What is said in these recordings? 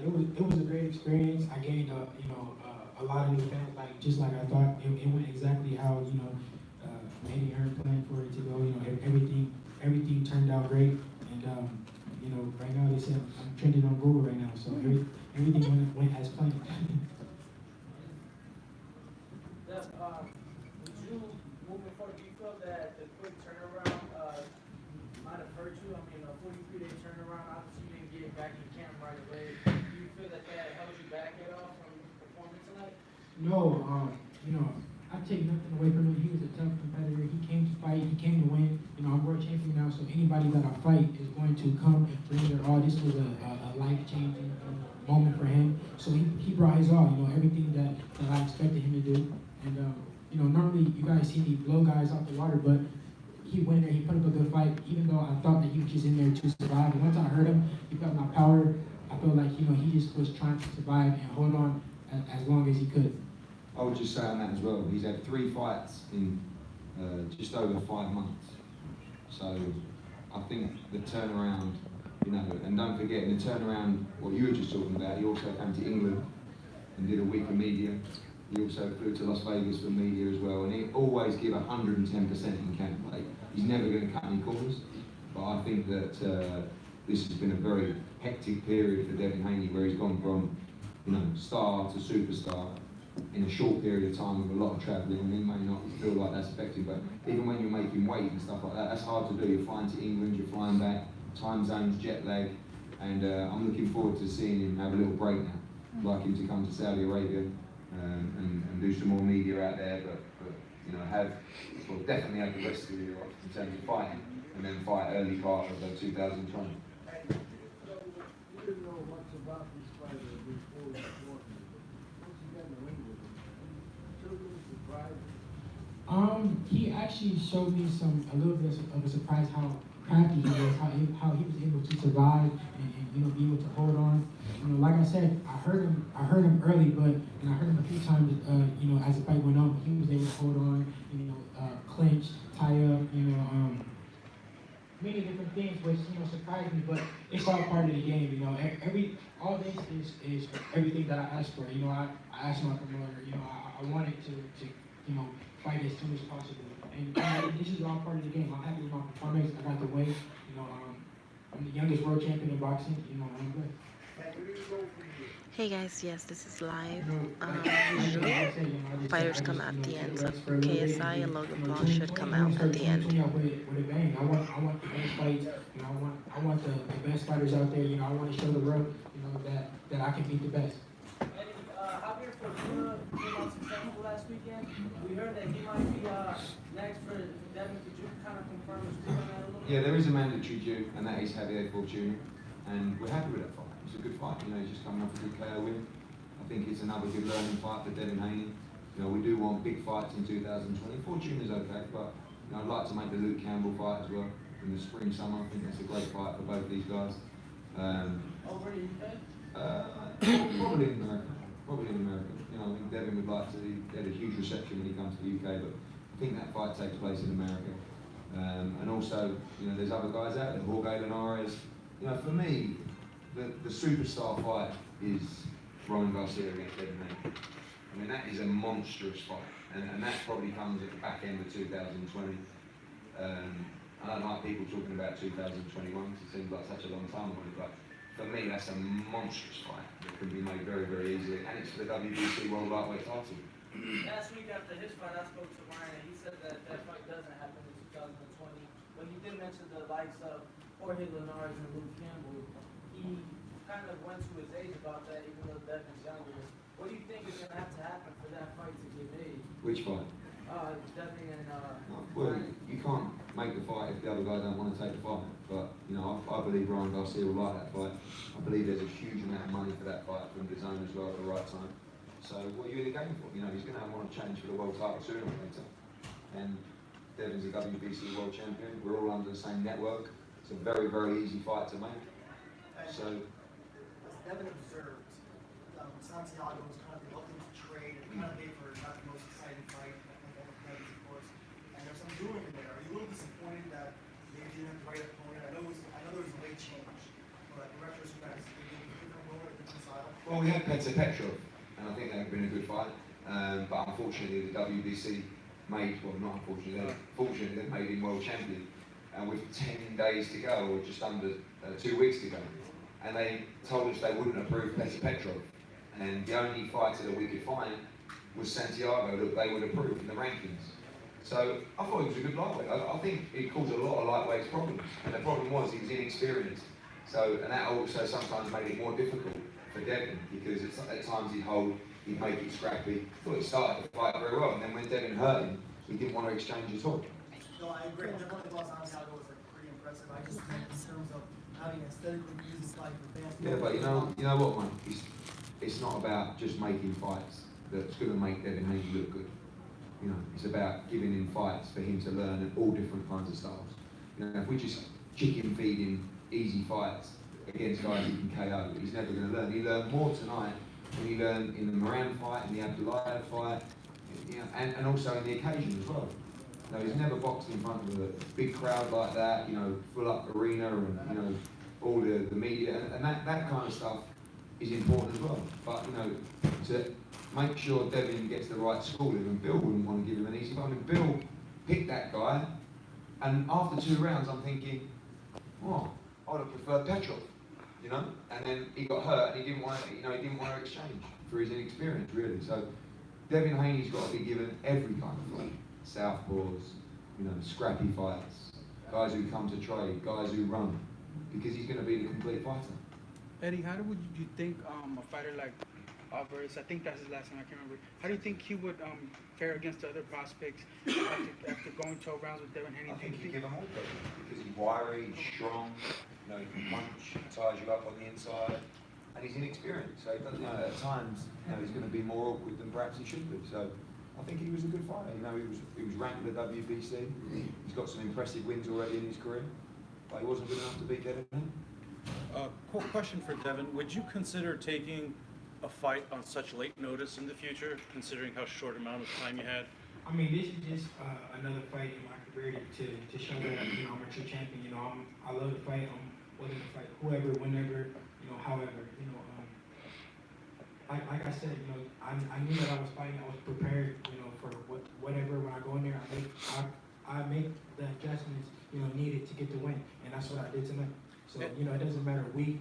it was a great experience. I gained a lot of new fans, like just like I thought. It went exactly how Manny Hearn planned for it to go. Everything turned out great, and right now they said I'm trending on Google right now, so everything went as planned. Would you, moving forward, do you feel that the quick turnaround might have hurt you? I mean, a 43-day turnaround, obviously you didn't get back in camp right away. Do you feel that held you back at all from performing tonight? No, I take nothing away from him. He was a tough competitor. He came to fight. He came to win. I'm world champion now, so anybody that I fight is going to come and bring their all. This was a life-changing moment for him. So he brought his all. Everything that I expected him to do. And normally you guys see me blow guys off the water, but he went there. He put up a good fight, even though I thought that he was just in there to survive. And once I heard him, he felt my power. I felt like he just was trying to survive and hold on as long as he could. I would just say on that as well, he's had 3 fights in just over 5 months. So I think the turnaround, and don't forget, in the turnaround, what you were just talking about, he also came to England and did a week of media. He also flew to Las Vegas for media as well, and he always give 110% in camp. Like, he's never going to cut any corners. But I think that this has been a very hectic period for Devin Haney, where he's gone from star to superstar in a short period of time with a lot of travelling, and he may not feel like that's effective, but even when you're making weight and stuff like that, that's hard to do. You're flying to England, you're flying back, time zones, jet lag, and I'm looking forward to seeing him have a little break now. I'd like him to come to Saudi Arabia and do some more media out there, but definitely have the rest of the year off in terms of fighting, and then fight early part of 2020. So, you didn't know much about this fighter before you fought him. Once you got in the ring with him, took him surprised. He actually showed me a little bit of a surprise how crafty he was, how he was able to survive and be able to hold on. Like I said, I heard him early, and I heard him a few times, as the fight went on. He was able to hold on, clinch, tie up, many different things, which surprised me. But it's all part of the game. All this is everything that I asked for. I asked my promoter. I wanted to fight as soon as possible, and this is all part of the game. I'm happy with my performance. I got the weight. I'm the youngest world champion in boxing. I'm good. Hey guys, yes, this is live. Usually fighters come at the end, so KSI and Logan Paul should come out at the end. With a bang. I want the best fights. I want the best fighters out there. I want to show the world, that I can beat the best. Javier Fortuna came out successful last weekend. We heard that he might be next for Devin. Could you kind of confirm his on that a little bit? Yeah, there is a mandatory due, and that is Javier Fortuna, and we're happy with that fight. It's a good fight. He's just coming off a good KO win. I think it's another good learning fight for Devin Haney. We do want big fights in 2020. Fortuna's okay, but I'd like to make the Luke Campbell fight as well in the spring, summer. I think that's a great fight for both these guys. Over in the UK? Probably in America. Probably in America. I think Devin would like to. He had a huge reception when he comes to the UK, but I think that fight takes place in America. And also, there's other guys out there. Jorge Linares. For me, the superstar fight is Ryan Garcia against Devin Haney. I mean, that is a monstrous fight, and that probably comes at the back end of 2020. I don't like people talking about 2021 because it seems like such a long time away, but for me, that's a monstrous fight that can be made very, very easily, and it's for the WBC World Lightweight title. Last week after his fight, I spoke to Ryan, and he said that fight doesn't happen in 2020. But he did mention the likes of Jorge Linares and Luke Campbell. He kind of went to his age about that, even though Devin's younger. What do you think is going to have to happen for that fight to get made? Which fight? Devin and well, you can't make the fight if the other guy don't want to take the fight. But I believe Ryan Garcia will like that fight. I believe there's a huge amount of money for that fight from the zone as well at the right time. So what are you in the game for? He's going to want to challenge for the world title sooner or later. And Devin's a WBC world champion. We're all under the same network. It's a very, very easy fight to make. So, as Devin observed, Santiago was kind of reluctant to trade and kind of made for not the most exciting fight, like all the players, of course. And there's some doing in there. Are you a little disappointed that maybe you didn't have the right opponent? I know there was a late change, but the retrospect, you gave a different opponent, a different size. Well, we had Petr Petrov, and I think that would have been a good fight. But unfortunately, the WBC fortunately, they made him world champion. And with 10 days to go, or just under 2 weeks to go, and they told us they wouldn't approve Petr Petrov. And the only fighter that we could find was Santiago that they would approve in the rankings. So I thought he was a good lightweight. I think it caused a lot of lightweights problems. And the problem was he was inexperienced. So, and that also sometimes made it more difficult for Devin, because at times he'd make it scrappy. I thought he started the fight very well, and then when Devin hurt him, he didn't want to exchange at all. No, I agree. Definitely thought Santiago was like pretty impressive. I just think in terms of having aesthetically pleasing fight for fans. Yeah, but you know what, man? It's not about just making fights that's going to make Devin Haney look good. You know, it's about giving him fights for him to learn all different kinds of styles. You know, if we just chicken feed him easy fights against guys he can KO, he's never going to learn. He learned more tonight than he learned in the Moran fight, in the Abdullah fight, you know, and also in the occasion as well. You know, he's never boxed in front of a big crowd like that, you know, full up arena and, you know, all the media, and that kind of stuff is important as well. But, you know, to make sure Devin gets the right schooling, and Bill wouldn't want to give him an easy fight. I mean, Bill picked that guy, and after 2 rounds, I'm thinking, oh, I would have preferred Petrov, you know? And then he got hurt, and he didn't want to exchange for his inexperience, really. So Devin Haney's got to be given every kind of fight. Southpaws, you know, scrappy fights, guys who come to trade, guys who run, because he's going to be the complete fighter. Eddie, how would you think a fighter like Alvarez, I think that's his last name, I can't remember. How do you think he would fare against the other prospects after going 12 rounds with Devin Haney? I think you give him all credit, because he's wiry, he's strong, you know, he can punch, ties you up on the inside, and he's inexperienced. So he doesn't, you know, at times, you know, he's going to be more awkward than perhaps he should be. So I think he was a good fighter. You know, he was ranked with the WBC. He's got some impressive wins already in his career, but he wasn't good enough to beat Devin Haney. Quick question for Devin. Would you consider taking a fight on such late notice in the future, considering how short amount of time you had? I mean, this is just another fight in my career to show that I'm a true champion. You know, I love to fight. I'm willing to fight whoever, whenever, however. Like I said, I knew that I was fighting. I was prepared, for whatever. When I go in there, I make the adjustments, needed to get the win, and that's what I did tonight. So it doesn't matter week,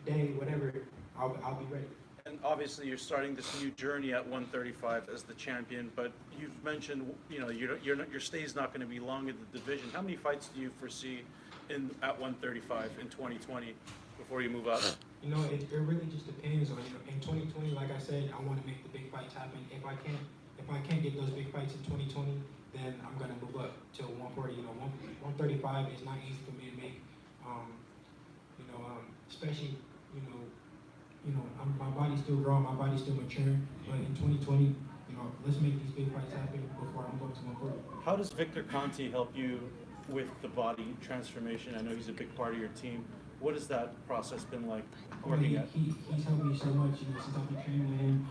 day, whatever. I'll be ready. And obviously, you're starting this new journey at 135 as the champion. But you've mentioned, your stay's not going to be long in the division. How many fights do you foresee at 135 in 2020 before you move up? It really just depends on, in 2020, like I said, I want to make the big fights happen. If I can't get those big fights in 2020, then I'm going to move up to 140. 135 is not easy for me to make. Especially, my body's still growing, my body's still maturing. But in 2020, let's make these big fights happen before I'm going to 140. How does Victor Conti help you with the body transformation? I know he's a big part of your team. What has that process been like working at? He's helped me so much, since I've been training with him.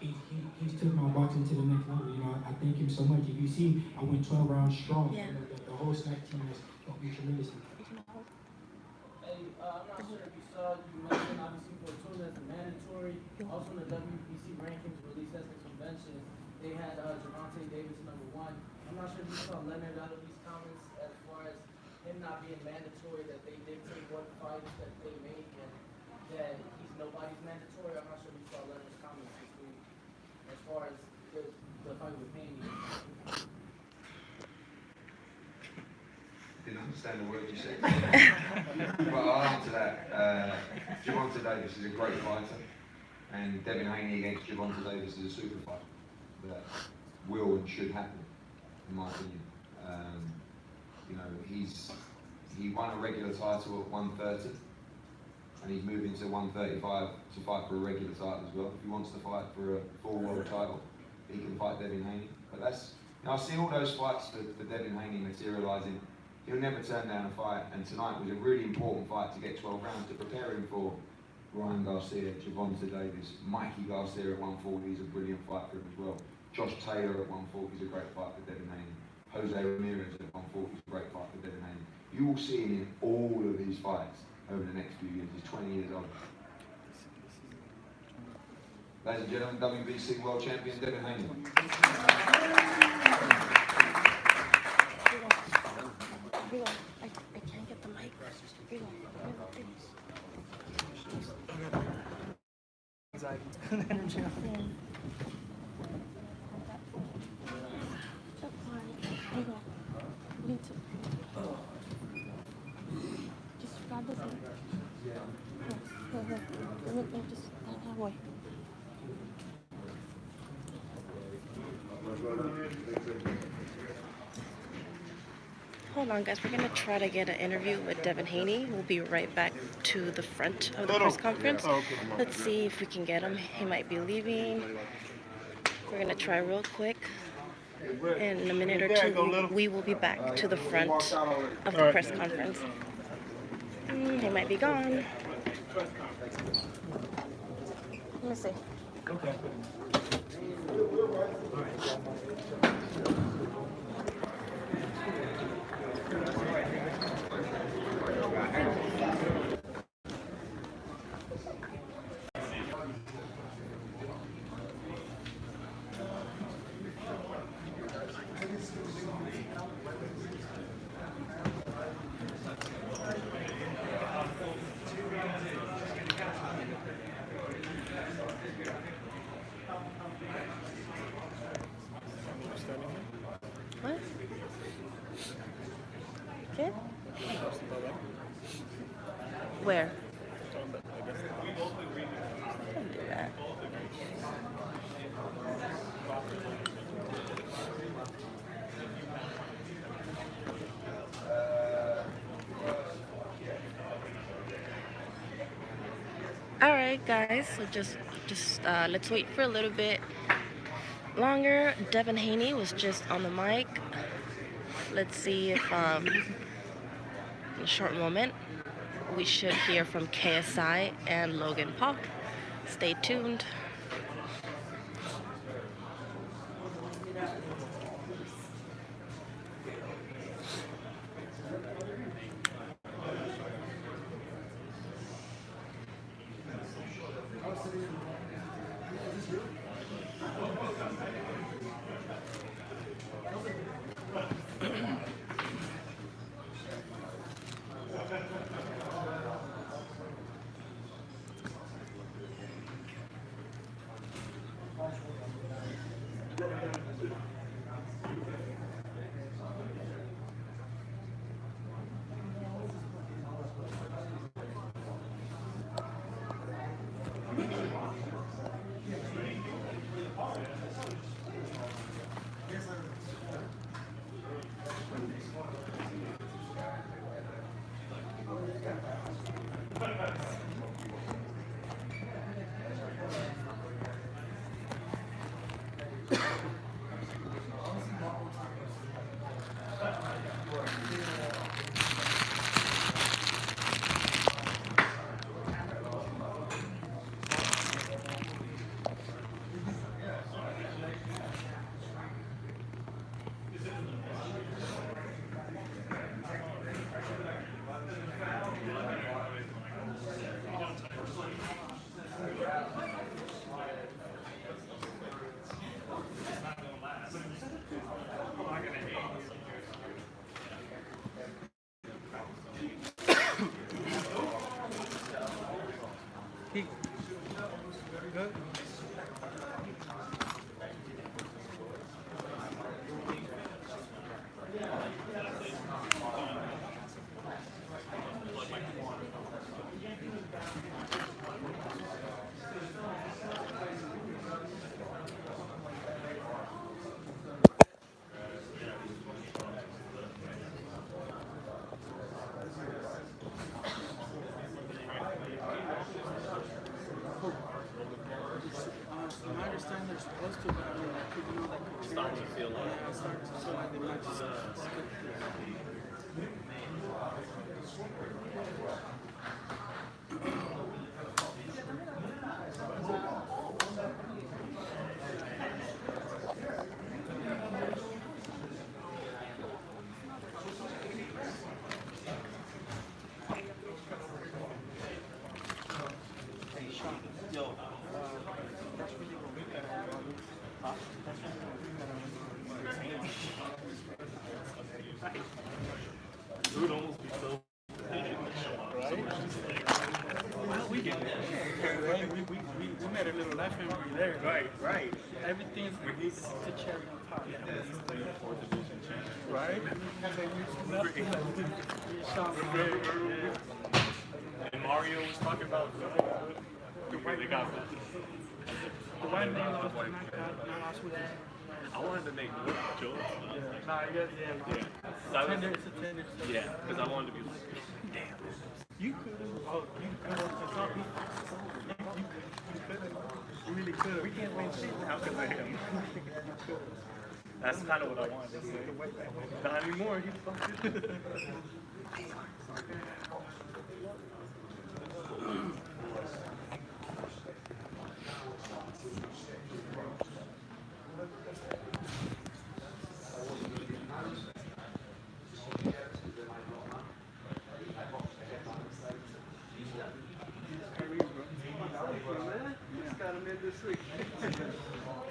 He's took my boxing to the next level. I thank him so much. If you see, I went 12 rounds strong. Yeah. The whole snack team has helped me tremendously. Hey, I'm not sure if you saw, you mentioned obviously Fortuna as a mandatory. Also in the WBC rankings released at the convention, they had Gervonta Davis #1. I'm not sure if you saw Leonard out of these comments as far as him not being mandatory, that they dictate what fights that they make and that he's nobody's mandatory. I'm not sure if you saw Leonard's comments this week as far as the fight with Haney. Didn't understand the word you said. Well, I'll answer that. Gervonta Davis is a great fighter, and Devin Haney against Gervonta Davis is a super fight that will and should happen, in my opinion. He won a regular title at 130, and he's moving to 135 to fight for a regular title as well. If he wants to fight for a full world title, he can fight Devin Haney. But I see all those fights for Devin Haney materialising. He'll never turn down a fight, and tonight was a really important fight to get 12 rounds to prepare him for Ryan Garcia, Gervonta Davis, Mikey Garcia at 140 is a brilliant fight for him as well. Josh Taylor at 140 is a great fight for Devin Haney. Jose Ramirez at 140 is a great fight for Devin Haney. You will see him in all of these fights over the next few years. He's 20 years old. Ladies and gentlemen, WBC World Champion Devin Haney. Rigo, I can't get the mic. Rigo, please. Rigo, you need to. Just grab the thing. Here. Let me just. That way. Hold on, guys. We're gonna try to get an interview with Devin Haney. We'll be right back to the front of the press conference. Let's see if we can get him. He might be leaving. We're gonna try real quick. In a minute or two, we will be back to the front of the press conference. He might be gone. Let me see. Okay. What? Okay. Where? Don't do that. All right, guys. So just let's wait for a little bit longer. Devin Haney was just on the mic. Let's see if in a short moment we should hear from KSI and Logan Paul. Stay tuned. I understand they're supposed to, but I mean, like, you know, like, starting to feel like, yeah, starting to feel like they might just skip Hey, Sean, yo, That's really what we got on. That's really what we got on. It would almost be so Well, we get there. Right? We made a little life memory there. right. Everything's it's the cherry on top. Fourth division champ. Right? And Mario was talking about they got that. The white man lost the knockout, now lost with it. I wanted to make Joe. Nah, it's a tender. Yeah, because I wanted to be like, damn. You could have. Oh, you could have. You could have. You really could have. We can't win shit now because of him. That's kind of what I wanted. Not anymore. You fucking.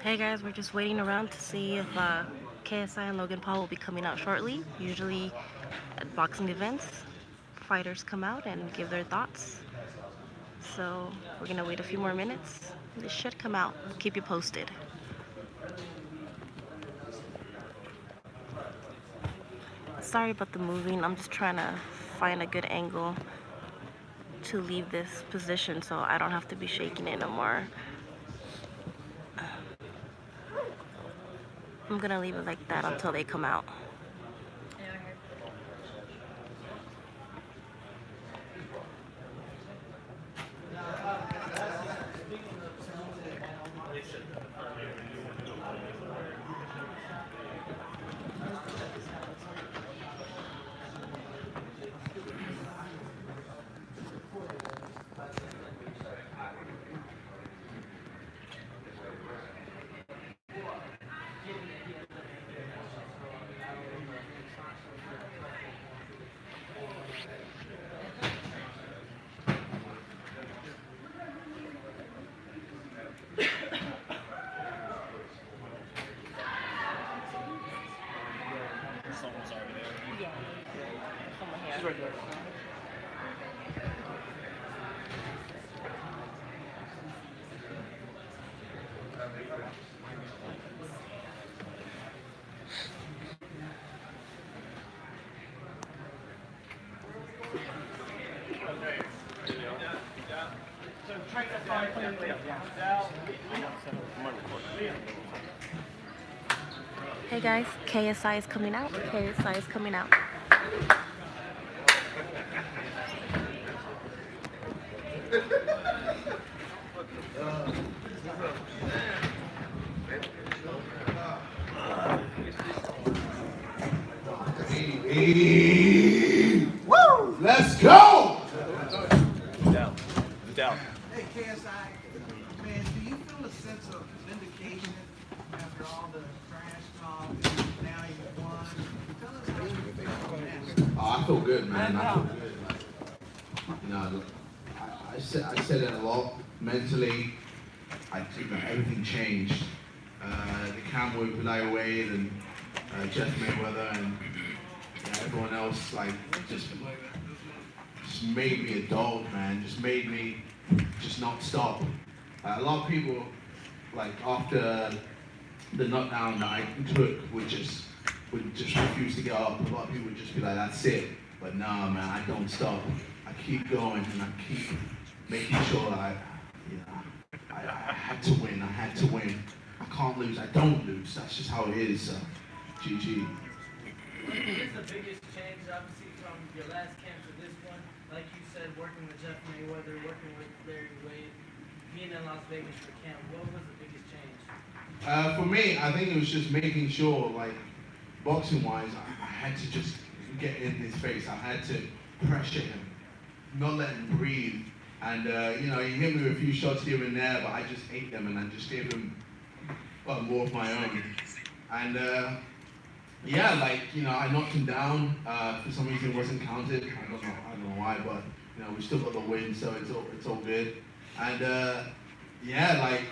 Hey guys, we're just waiting around to see if KSI and Logan Paul will be coming out shortly. Usually at boxing events, fighters come out and give their thoughts. So we're gonna wait a few more minutes. They should come out. Keep you posted. Sorry about the moving. I'm just trying to find a good angle to leave this position so I don't have to be shaking it no more. I'm gonna leave it like that until they come out. Someone's already there. She's right there. Hey guys, KSI is coming out. KSI is coming out. Woo! Let's go! Down. Hey, KSI, man, do you feel a sense of vindication after all the trash talk? Now you've won. Tell us how you feel next. Oh, I feel good, man. I feel good. Like, you know, I said it a lot. Mentally, I think that everything changed. The Campbell Pillai Wade and Jeff Mayweather and everyone else, like, just made me a dog, man. Just made me just not stop. A lot of people, like, after the knockdown that I took, would just refuse to get up. A lot of people would just be like, that's it. But nah, man, I don't stop. I keep going and I keep making sure that I had to win. I had to win. I can't lose. I don't lose. That's just how it is. So, GG. What is the biggest change, obviously, from your last camp to this one? Like you said, working with Jeff Mayweather, working with Larry Wade, being in Las Vegas for camp, what was the biggest change? For me, I think it was just making sure, like, boxing-wise, I had to just get in his face. I had to pressure him, not let him breathe. And, you know, he hit me with a few shots here and there, but I just ate them and I just gave him more of my own. And, yeah, like, you know, I knocked him down. For some reason it wasn't counted. I don't know why, but, you know, we still got the win, so it's all good. And, yeah, like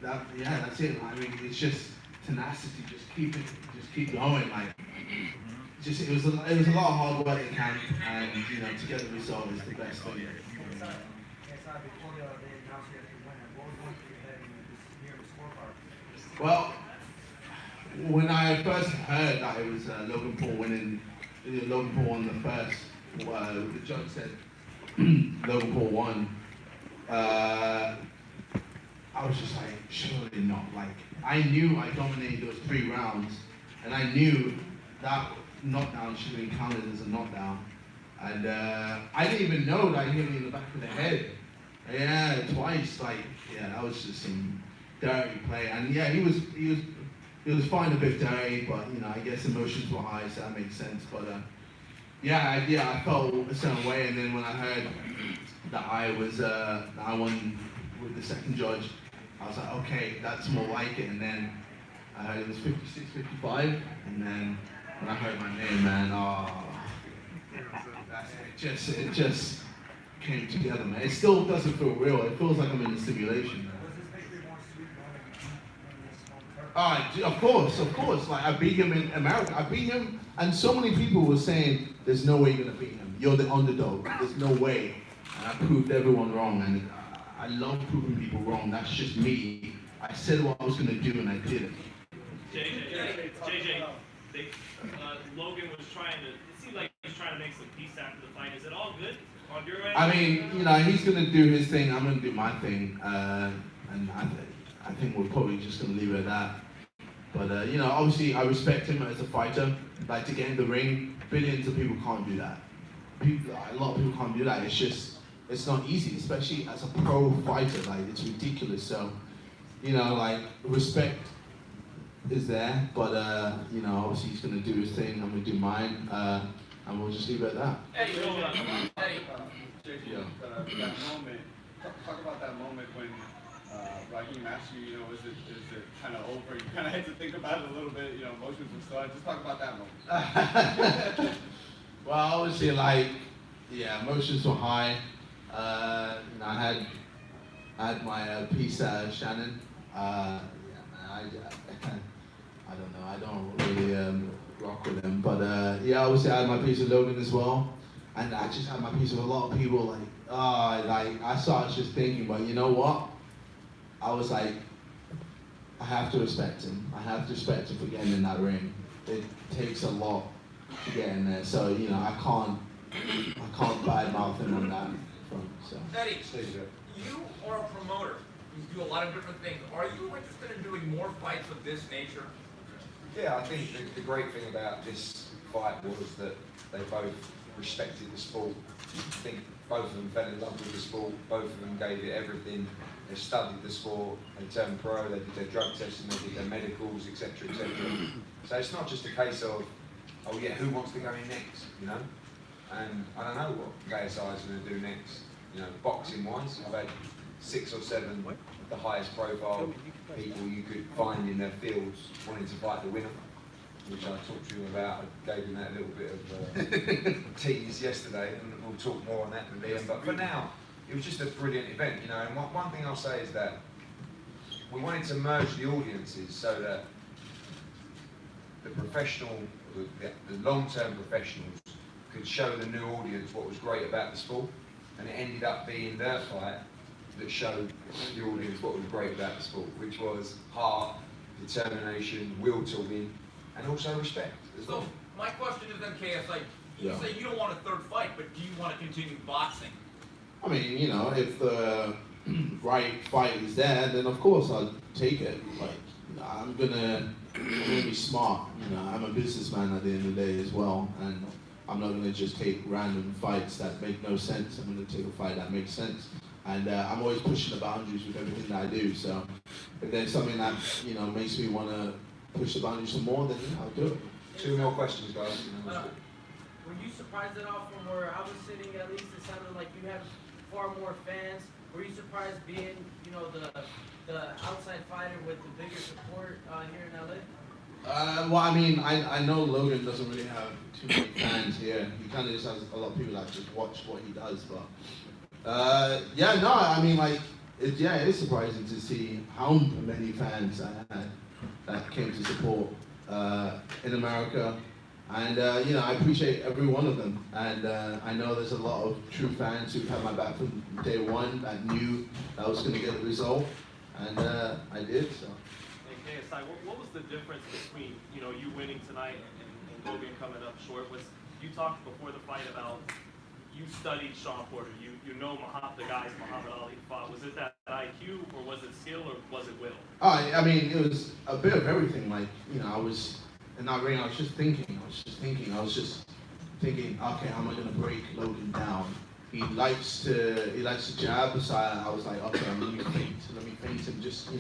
that. Yeah, that's it. I mean, it's just tenacity. Just keep going. Like, it was a lot of hard work in camp, and you know, to get the result is the best thing. Before they announced you guys were winning, what was going through your head when you just hear the scorecard? Well, when I first heard that it was Logan Paul winning, Logan Paul won the first, the judge said Logan Paul won. I was just like, surely not. Like, I knew I dominated those 3 rounds, and I knew that knockdown should have been counted as a knockdown. And I didn't even know that he hit me in the back of the head. Yeah, twice. Like, yeah, that was just some dirty play. And yeah, he was fine a bit dirty, but you know, I guess emotions were high, so that makes sense. But I felt a certain way. And then when I heard that I won with the second judge, I was like, okay, that's more like it. And then I heard it was 56-55, and then when I heard my name, man, it just came together, man. It still doesn't feel real. It feels like I'm in a simulation, man. Was this victory more sweet than this Of course. Like, I beat him in America. I beat him, and so many people were saying, there's no way you're gonna beat him. You're the underdog. There's no way. And I proved everyone wrong, and I love proving people wrong. That's just me. I said what I was gonna do, and I did it. JJ, Logan was trying to, it seemed like he was trying to make some peace after the fight. Is it all good on your end? I mean, you know, he's gonna do his thing. I'm gonna do my thing, and I think we're probably just gonna leave it at that. But you know, obviously, I respect him as a fighter. Like, to get in the ring, billions of people can't do that. A lot of people can't do that. It's not easy, especially as a pro fighter. Like, it's ridiculous. So, you know, like, respect is there, but you know, obviously he's gonna do his thing. I'm gonna do mine, and we'll just leave it at that. Eddie, JJ, that moment, talk about that moment when Raheem asked you, you know, is it kind of over? You kind of had to think about it a little bit, you know, emotions and stuff. Just talk about that moment. Well, obviously, like, yeah, emotions were high. You know, I had my piece at Shannon. Yeah, man, I don't know. I don't really rock with him, but yeah, obviously I had my piece of Logan as well, and I just had my piece of a lot of people. Like, I started just thinking, but you know what? I was like, I have to respect him. I have to respect him for getting in that ring. It takes a lot to get in there, so you know, I can't badmouth him on that front. So. Eddie, you are a promoter. You do a lot of different things. Are you interested in doing more fights of this nature? Yeah, I think the great thing about this fight was that they both respected the sport. I think both of them fell in love with the sport, both of them gave it everything. They studied the sport, they turned pro, they did their drug testing, they did their medicals, etc., etc. So it's not just a case of, oh yeah, who wants to go in next, you know? And I don't know what KSI is going to do next. You know, boxing-wise, I've had 6 or 7 of the highest profile people you could find in their fields wanting to fight the winner, which I talked to you about. I gave him that little bit of tease yesterday, and we'll talk more on that in the end. But for now, it was just a brilliant event, you know. And one thing I'll say is that we wanted to merge the audiences so that the professional, the long-term professionals could show the new audience what was great about the sport, and it ended up being their fight that showed the audience what was great about the sport, which was heart, determination, will to win, and also respect as well. So my question is then, KSI, you say you don't want a third fight, but do you want to continue boxing? I mean, you know, if the right fight is there, then of course I'll take it. Like, I'm gonna be smart. You know, I'm a businessman at the end of the day as well, and I'm not gonna just take random fights that make no sense. I'm gonna take a fight that makes sense. And I'm always pushing the boundaries with everything that I do. So if there's something that, you know, makes me want to push the boundaries some more, then yeah, I'll do it. 2 more questions, guys. Were you surprised at all from where I was sitting? At least it sounded like you had far more fans. Were you surprised being, you know, the outside fighter with the bigger support here in LA? Well, I mean, I know Logan doesn't really have too many fans here. He kind of just has a lot of people that just watch what he does, but yeah, no, I mean, like, it is surprising to see how many fans that came to support in America. And I appreciate every one of them. And I know there's a lot of true fans who've had my back from day one that knew I was going to get the result. And I did, so. And KSI, what was the difference between, you winning tonight and Logan coming up short? You talked before the fight about you studied Sean Porter. You know the guys Muhammad Ali fought. Was it that IQ, or was it skill, or was it will? I mean, it was a bit of everything. Like, I was in that ring, I was just thinking, okay, how am I going to break Logan down? He likes to jab, so I was like, okay, let me feint him, just,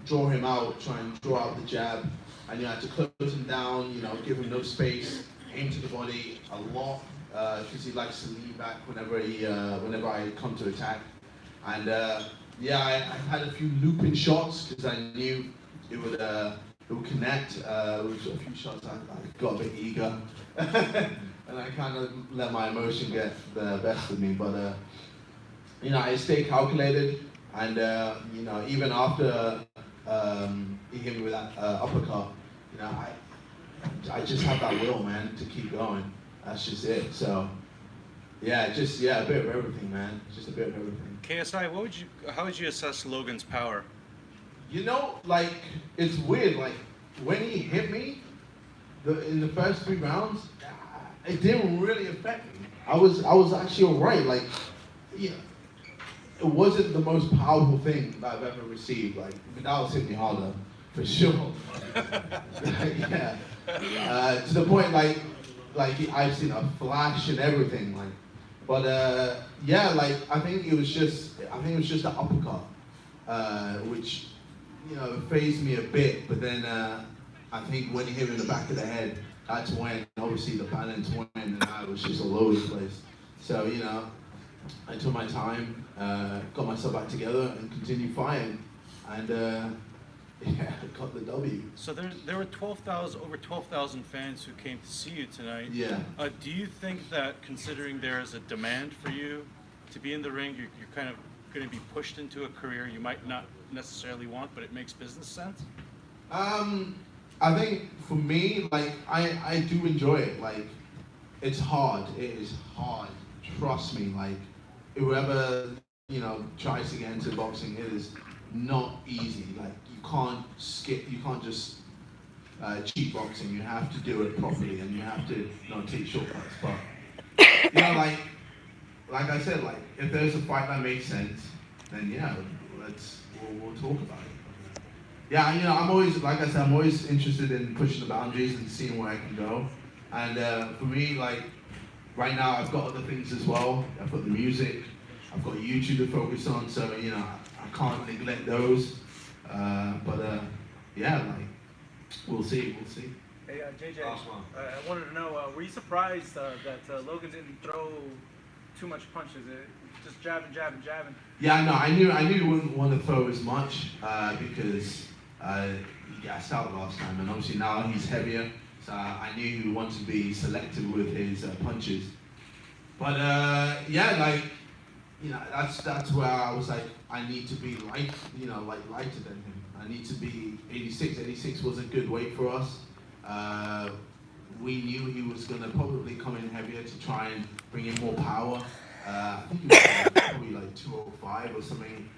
draw him out, try and draw out the jab. And you had to close him down, give him no space, aim to the body a lot, because he likes to lean back whenever I come to attack. And I had a few looping shots because I knew it would connect. With a few shots, I got a bit eager, and I kind of let my emotion get the best of me. But I stayed calculated, and even after he hit me with that uppercut, I just have that will, man, to keep going. That's just it. So, a bit of everything, man. Just a bit of everything. KSI, how would you assess Logan's power? It's weird. Like, when he hit me, in the first 3 rounds, it didn't really affect me. I was actually alright. Like, it wasn't the most powerful thing that I've ever received. Like, Vidal's hit me harder, for sure. Yeah. To the point, like I've seen a flash and everything. Like, but I think it was just the uppercut, which fazed me a bit. But then I think when he hit me in the back of the head, that's when obviously the balance went, and I was just all over the place. So I took my time, got myself back together, and continued fighting, and got the W. So there were over 12,000 fans who came to see you tonight. Yeah. Do you think that, considering there is a demand for you to be in the ring, you're kind of going to be pushed into a career you might not necessarily want, but it makes business sense? I think for me, like, I do enjoy it. Like, it's hard. It is hard. Trust me. Like, whoever tries to get into boxing, it is not easy. Like, you can't skip. You can't just cheat boxing. You have to do it properly, and you have to take shortcuts. But like I said, like, if there's a fight that makes sense, then we'll talk about it. Yeah, I'm always, like I said, I'm always interested in pushing the boundaries and seeing where I can go. And for me, like, right now, I've got other things as well. I've got the music, I've got YouTube to focus on, so I can't neglect those. We'll see. Hey, JJ, I wanted to know, were you surprised that Logan didn't throw too much punches? Just jabbing. Yeah, no, I knew he wouldn't want to throw as much because he gassed out last time, and obviously now he's heavier, so I knew he would want to be selective with his punches. But that's where I was like, I need to be lighter than him. I need to be 86. 86 was a good weight for us. We knew he was going to probably come in heavier to try and bring in more power. I think he was probably like 205 or something,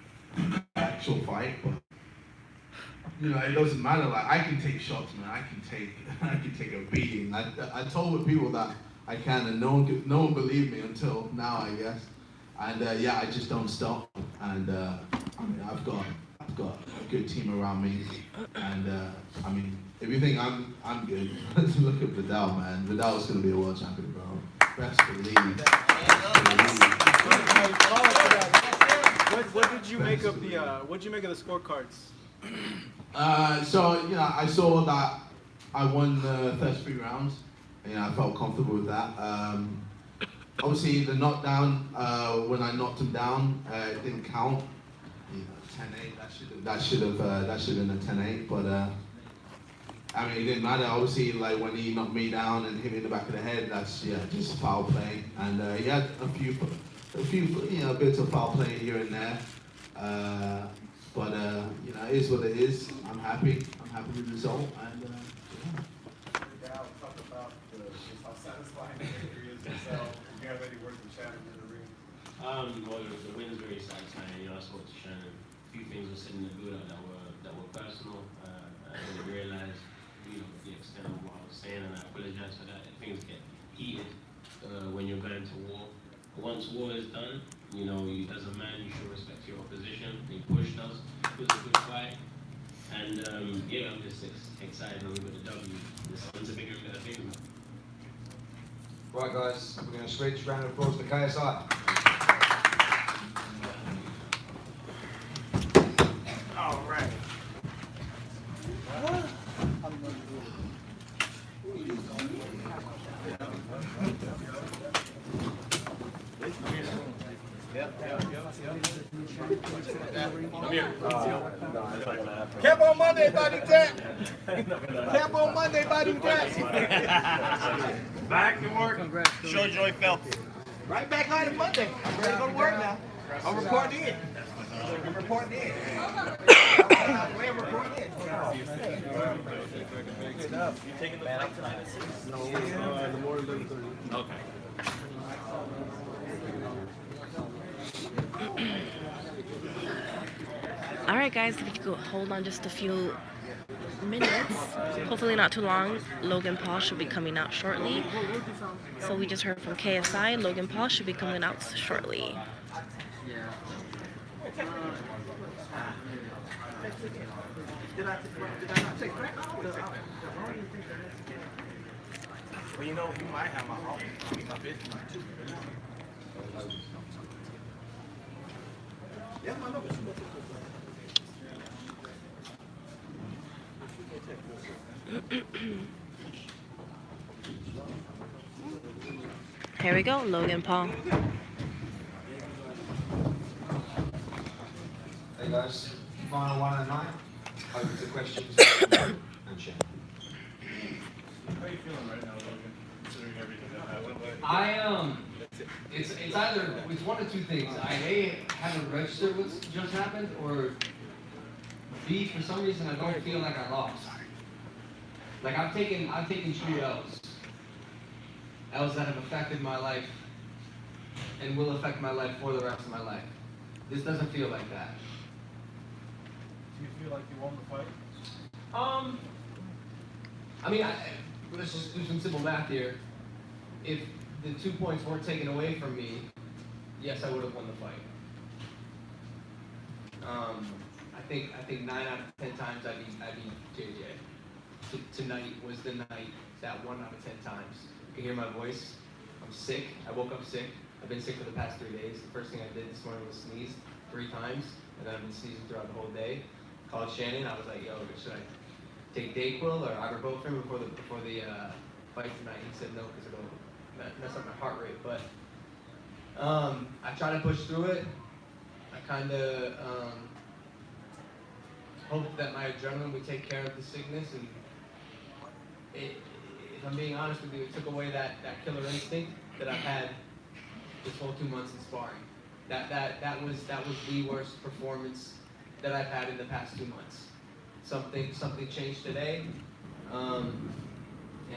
actual fight. But it doesn't matter. Like, I can take shots, man. I can take a beating. I told people that I can, and no one believed me until now, I guess. And I just don't stop. And I've got a good team around me. And if you think I'm good, let's look at Vidal, man. Vidal's gonna be a world champion, bro. Best believe. What did you make of the scorecards? I saw that I won the first 3 rounds. I felt comfortable with that. Obviously, the knockdown, when I knocked him down, it didn't count. 10-8. That should have been a 10-8. But it didn't matter. Obviously, like, when he knocked me down and hit me in the back of the head, that's just foul play. And he had a a few, bits of foul play here and there. But it is what it is. I'm happy. I'm happy with the result, and Now, talk about just how satisfying the victory is yourself. Do you have any words of Shannon in the ring? Well, the win is very satisfying. I spoke to Shannon. A few things were said in the build-up that were personal. I didn't realize, the extent of what I was saying, and I apologize for that. Things get heated when you're going to war. Once war is done, as a man, you should respect your opposition. They pushed us. It was a good fight. And I'm just excited with the W. This one's a bigger and better thing. Right, guys, we're going to switch. Round of applause to KSI. All right. Camp on Monday, body tap. Camp on Monday, body tap. Back to work. Show Joy Phelps. Right back on it Monday. I'm ready to go to work now. I'm reporting in. I'm reporting in. I'm reporting in. You taking the flight tonight at 6? No, in the morning. Okay. All right, guys, if you could hold on just a few minutes, hopefully not too long. Logan Paul should be coming out shortly. So we just heard from KSI. Logan Paul should be coming out shortly. Well, you might have my office. My business too. Yeah, I know. Here we go, Logan Paul. Hey guys, final one of the night. Open to questions and share. How are you feeling right now, Logan, considering everything that happened? It's one of two things. I A, haven't registered what's just happened, or B, for some reason I don't feel like I lost. Like I've taken true L's. L's that have affected my life and will affect my life for the rest of my life. This doesn't feel like that. Do you feel like you won the fight? Let's just do some simple math here. If the 2 points weren't taken away from me, yes, I would have won the fight. I think 9 out of 10 times I beat JJ. Tonight was the night that 1 out of 10 times. You can hear my voice. I'm sick. I woke up sick. I've been sick for the past 3 days. The first thing I did this morning was sneeze 3 times, and then I've been sneezing throughout the whole day. Called Shannon. I was like, yo, should I take Dayquil or ibuprofen before the fight tonight? He said no because it'll mess up my heart rate. But I try to push through it. I kind of hope that my adrenaline would take care of the sickness, and if I'm being honest with you, it took away that killer instinct that I've had this whole 2 months in sparring. That was the worst performance that I've had in the past 2 months. Something changed today, and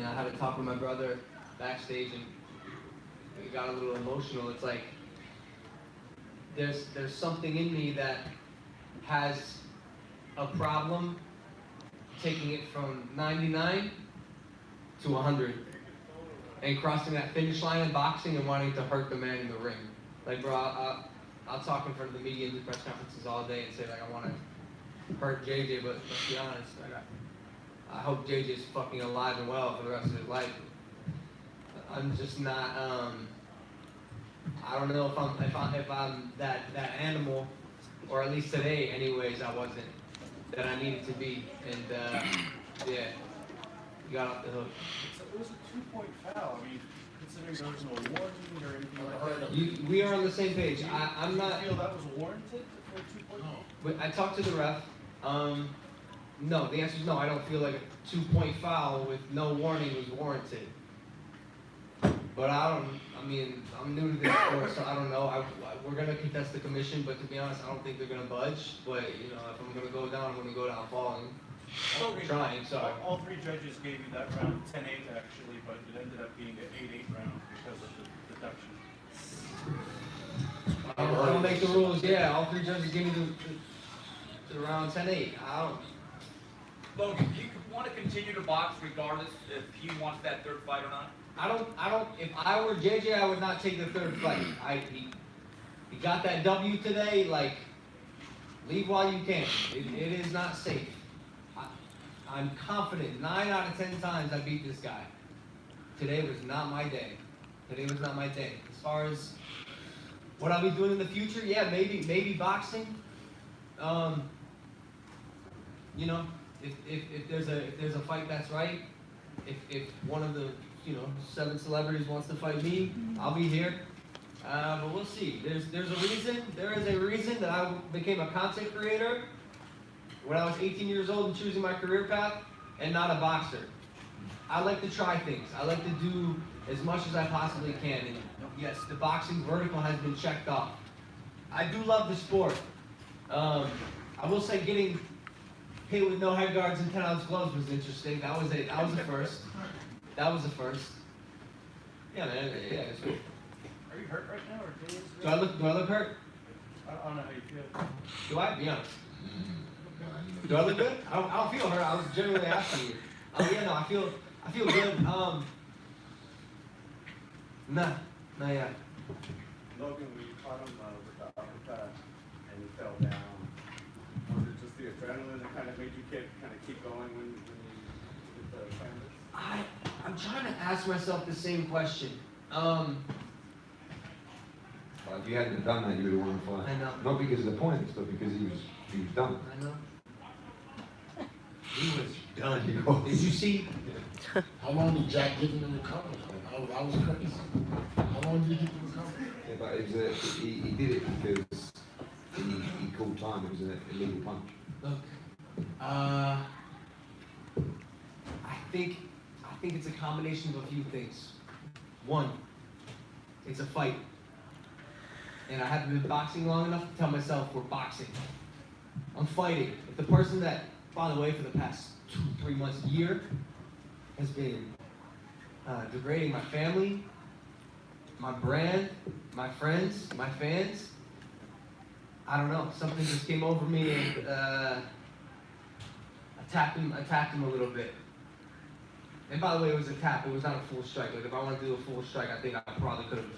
I had a talk with my brother backstage, and it got a little emotional. It's like there's something in me that has a problem taking it from 99 to 100 and crossing that finish line in boxing and wanting to hurt the man in the ring. Like, bro, I'll talk in front of the media and do press conferences all day and say, like, I want to hurt JJ, but let's be honest, like, I hope JJ's fucking alive and well for the rest of his life. I'm just not, I don't know if I'm that animal, or at least today anyways, I wasn't, that I needed to be, and yeah, you got off the hook. So it was a 2-point foul. I mean, considering there was no warning or anything like that. We are on the same page. I'm not. Do you feel that was warranted for a 2-point? But I talked to the ref. No, the answer is no. I don't feel like a 2-point foul with no warning was warranted. But I mean, I'm new to this sport, so I don't know. We're gonna contest the commission, but to be honest, I don't think they're gonna budge. But you know, if I'm gonna go down, I'm gonna go down falling. I'm trying, so. All three judges gave you that round 10-8 actually, but it ended up being an 8-8 round because of the deduction. I don't make the rules. Yeah, all three judges give me the round 10-8. I don't. Logan, do you want to continue to box regardless if he wants that third fight or not? I don't. If I were JJ, I would not take the third fight. He got that W today. Like, leave while you can. It is not safe. I'm confident. 9 out of 10 times I beat this guy. Today was not my day. Today was not my day. As far as what I'll be doing in the future, yeah, maybe boxing. You know, if there's a fight that's right, if one of the 7 celebrities wants to fight me, I'll be here. But we'll see. There's a reason. There is a reason that I became a content creator when I was 18 years old and choosing my career path, and not a boxer. I like to try things. I like to do as much as I possibly can. And yes, the boxing vertical has been checked off. I do love the sport. I will say getting hit with no head guards and 10-ounce gloves was interesting. That was a first. That was a first. Yeah, man. Yeah, it's cool. Are you hurt right now, or Do I look hurt? I don't know how you feel. Do I? Be honest. Do I look good? I don't feel hurt. I was genuinely asking you. Yeah, no, I feel good. Nah, yeah. Logan, we caught him with the uppercut and he fell down. Was it just the adrenaline that kind of made you kind of keep going when you did the canvas? I'm trying to ask myself the same question. Like, if you hadn't have done that, you would have won the fight. I know. Not because of the points, but because he was done. I know. He was done. Did you see? How long did Jack give him to recover? Like, I was crazy. How long did he get to recover? Yeah, but it was he did it because he called time. It was an illegal punch. Look, I think it's a combination of a few things. One, it's a fight. And I haven't been boxing long enough to tell myself we're boxing. I'm fighting. If the person that, by the way, for the past 2-3 months, year, has been degrading my family, my brand, my friends, my fans, I don't know, something just came over me and attacked him a little bit. And by the way, it was a tap, it was not a full strike. Like, if I wanted to do a full strike, I think I probably could have,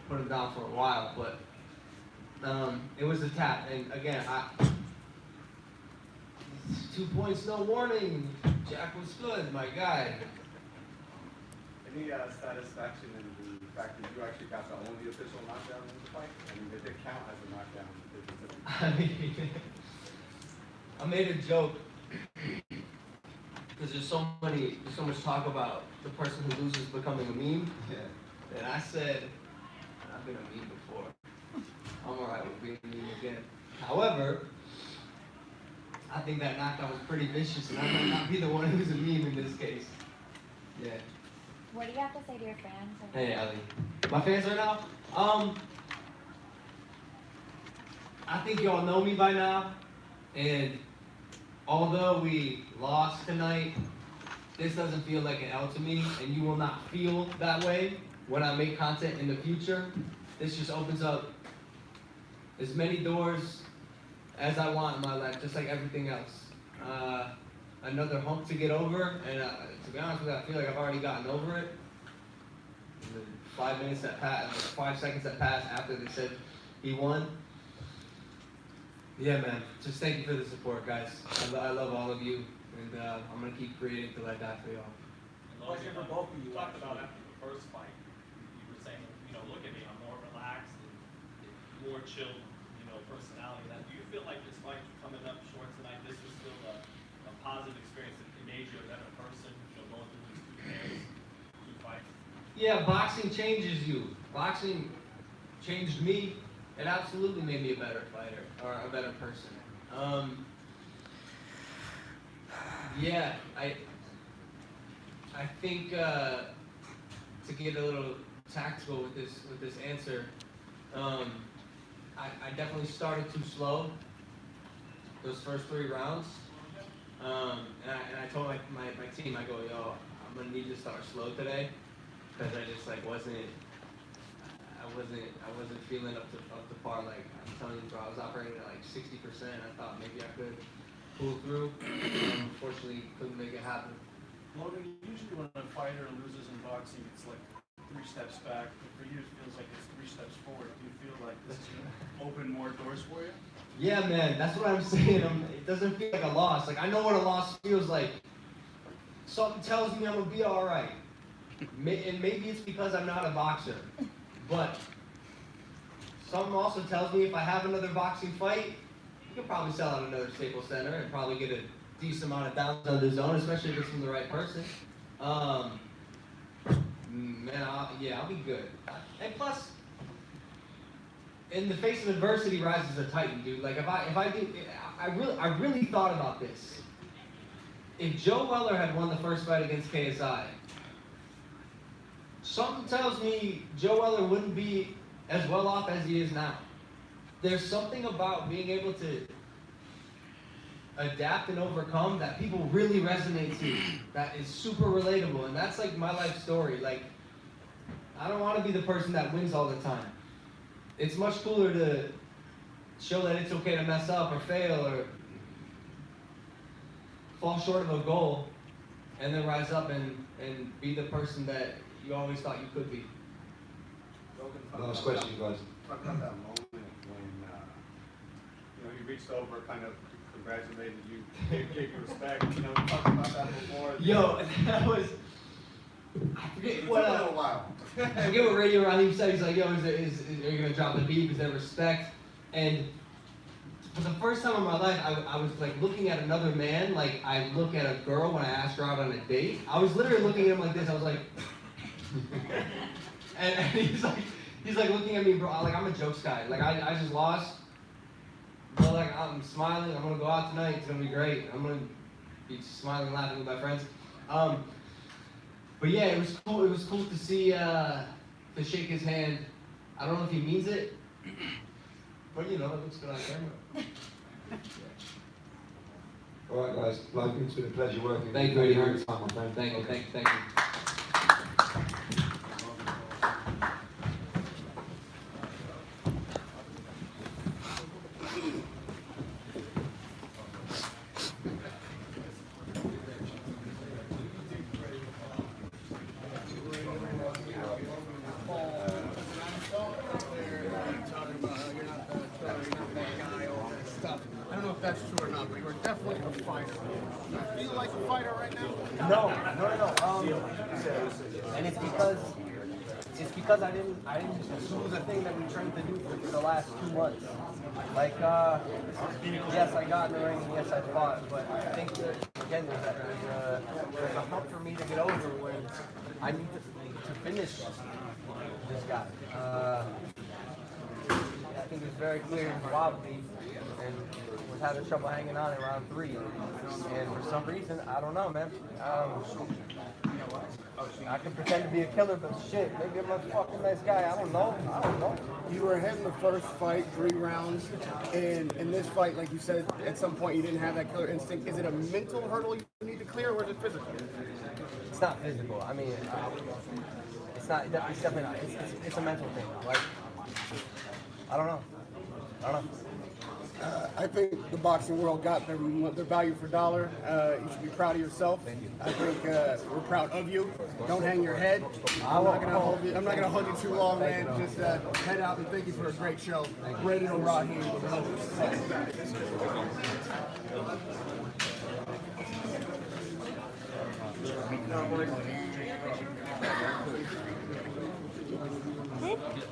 put him down for a while, but it was a tap. And again, 2 points, no warning. Jack was good, my guy. Any satisfaction in the fact that you actually got the only official knockdown in the fight? I mean, did it count as a knockdown? I mean, I made a joke because there's so much talk about the person who loses becoming a meme. Yeah. And I said, I've been a meme before. I'm alright with being a meme again. However, I think that knockdown was pretty vicious, and I might not be the one who's a meme in this case. Yeah. What do you have to say to your fans? Hey, Ali. My fans right now? I think y'all know me by now, and although we lost tonight, this doesn't feel like an L to me, and you will not feel that way when I make content in the future. This just opens up as many doors as I want in my life, just like everything else. Another hump to get over, and to be honest with you, I feel like I've already gotten over it. In the 5 minutes that passed, 5 seconds that passed after they said he won. Yeah, man. Just thank you for the support, guys. I love all of you, and I'm gonna keep creating till I die for y'all. Question for both of you. Talked about after the first fight, you were saying, look at me, I'm more relaxed and more chill, personality. That do you feel like this fight coming up short tonight, this was still a positive experience that made you a better person, going through these 2 fights? Yeah, boxing changes you. Boxing changed me. It absolutely made me a better fighter or a better person. Yeah, I think to get a little tactical with this answer, I definitely started too slow those first 3 rounds. And I told my team, I go, yo, I'm gonna need to start slow today, because I just like wasn't feeling up to par. Like I'm telling you, bro, I was operating at like 60%. I thought maybe I could pull through. Unfortunately, couldn't make it happen. Logan, usually when a fighter loses in boxing, it's like 3 steps back. But for you, it feels like it's 3 steps forward. Do you feel like this is gonna open more doors for you? Yeah, man, that's what I'm saying. It doesn't feel like a loss. Like, I know what a loss feels like. Something tells me I'm gonna be all right. And maybe it's because I'm not a boxer. But something also tells me if I have another boxing fight, you can probably sell out another Staples Center and probably get a decent amount of downs on the zone, especially if it's from the right person. Man, I'll be good. And plus, in the face of adversity rises a titan, dude. Like I really thought about this. If Joe Weller had won the first fight against KSI, something tells me Joe Weller wouldn't be as well off as he is now. There's something about being able to adapt and overcome that people really resonate to, that is super relatable, and that's like my life story. Like, I don't want to be the person that wins all the time. It's much cooler to show that it's okay to mess up or fail or fall short of a goal and then rise up and be the person that you always thought you could be. Last question, guys. Talk about that moment when he reached over, kind of congratulated you, gave you respect. We talked about that before. Yo, that was. I forget what. I forget what Radio Raheem said. He's like, yo, are you gonna drop the beat? Is there respect? And for the first time in my life, I was like looking at another man like I look at a girl when I ask her out on a date. I was literally looking at him like this. I was like, and he's like looking at me, bro. Like I'm a jokes guy. Like I just lost. But like I'm smiling. I'm gonna go out tonight. It's gonna be great. I'm gonna be smiling, laughing with my friends. But yeah, it was cool. It was cool to see to shake his hand. I don't know if he means it, but it looks good on camera. All right, guys. Logan, it's been a pleasure working. Thank you, Eddie. Thank you. Thank you. I don't know if that's true or not, but you're definitely a fighter. Do you feel like a fighter right now? No. And it's because I didn't do the thing that we trained to do for the last 2 months. Like, yes, I got in the ring, and yes, I fought, but I think that, again, there's a hump for me to get over when I need to finish this guy. I think it's very clear he's wobbly and was having trouble hanging on in round 3. And for some reason, I don't know, man. I can pretend to be a killer, but shit, maybe I'm a fucking nice guy. I don't know. You were ahead in the first fight, 3 rounds, and in this fight, like you said, at some point you didn't have that killer instinct. Is it a mental hurdle you need to clear, or is it physical? It's not physical. I mean, it's definitely not. It's a mental thing. Like, I don't know. I think the boxing world got their value for dollar. You should be proud of yourself. I think we're proud of you. Don't hang your head. I'm not gonna hold you too long, man. Just head out and thank you for a great show. Radio Raheem.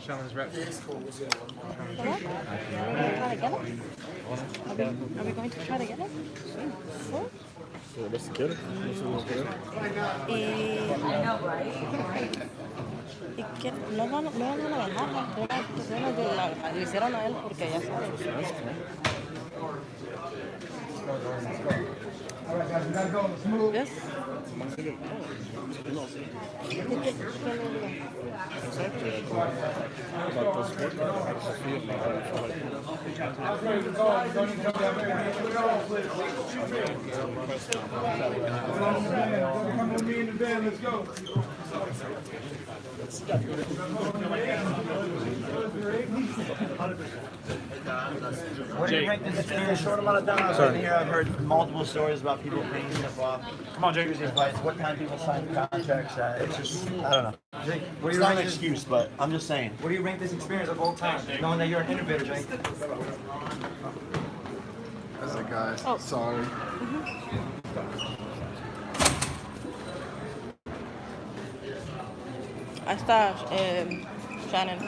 Challenge rep. Are we going to try to get it? What? Let's get it. I know, right? Y que no van a dejarlo. Le hicieron a él porque ya sabes. All right, guys, we gotta go. Let's move. Yes. Come with me in the van, let's go. What do you rank this in a short amount of time? Sorry. Here I've heard multiple stories about people paying stuff off. Come on, Jake. These fights. What time people sign contracts? It's just, I don't know. Jake, what do It's you not rank an this? excuse, but I'm just saying. What do you rank this experience of all time, knowing that you're an innovator, Jake? That's it, guys. Oh. Sorry. Ahí está Shannon.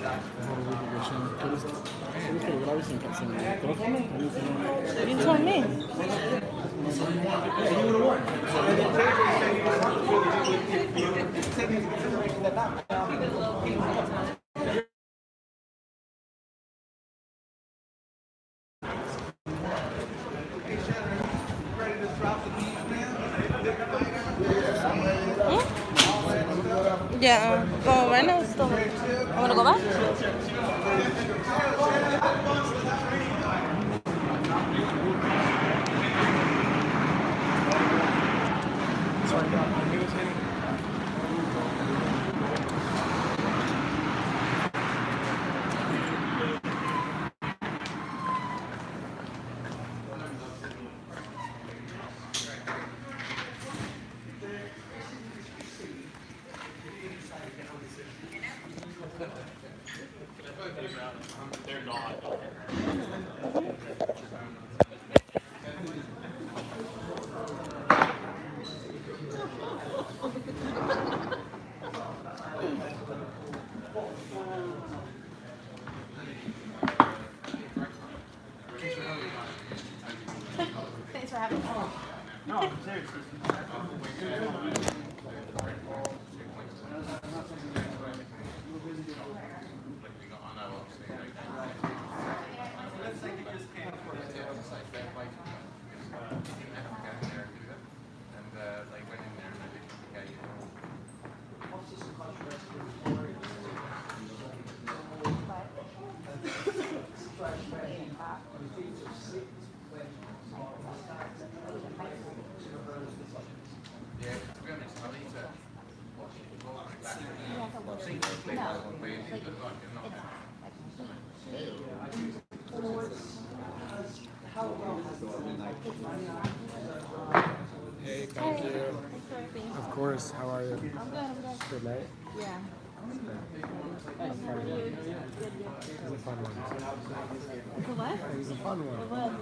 You told me. Yeah, well, right now it's still. I'm gonna go back. They're not. Thanks for having me. No, seriously. Hey, thank you. Of course. How are you? I'm good, I'm good. Good night. Yeah. It was a fun one. The what? It was a fun one. It was.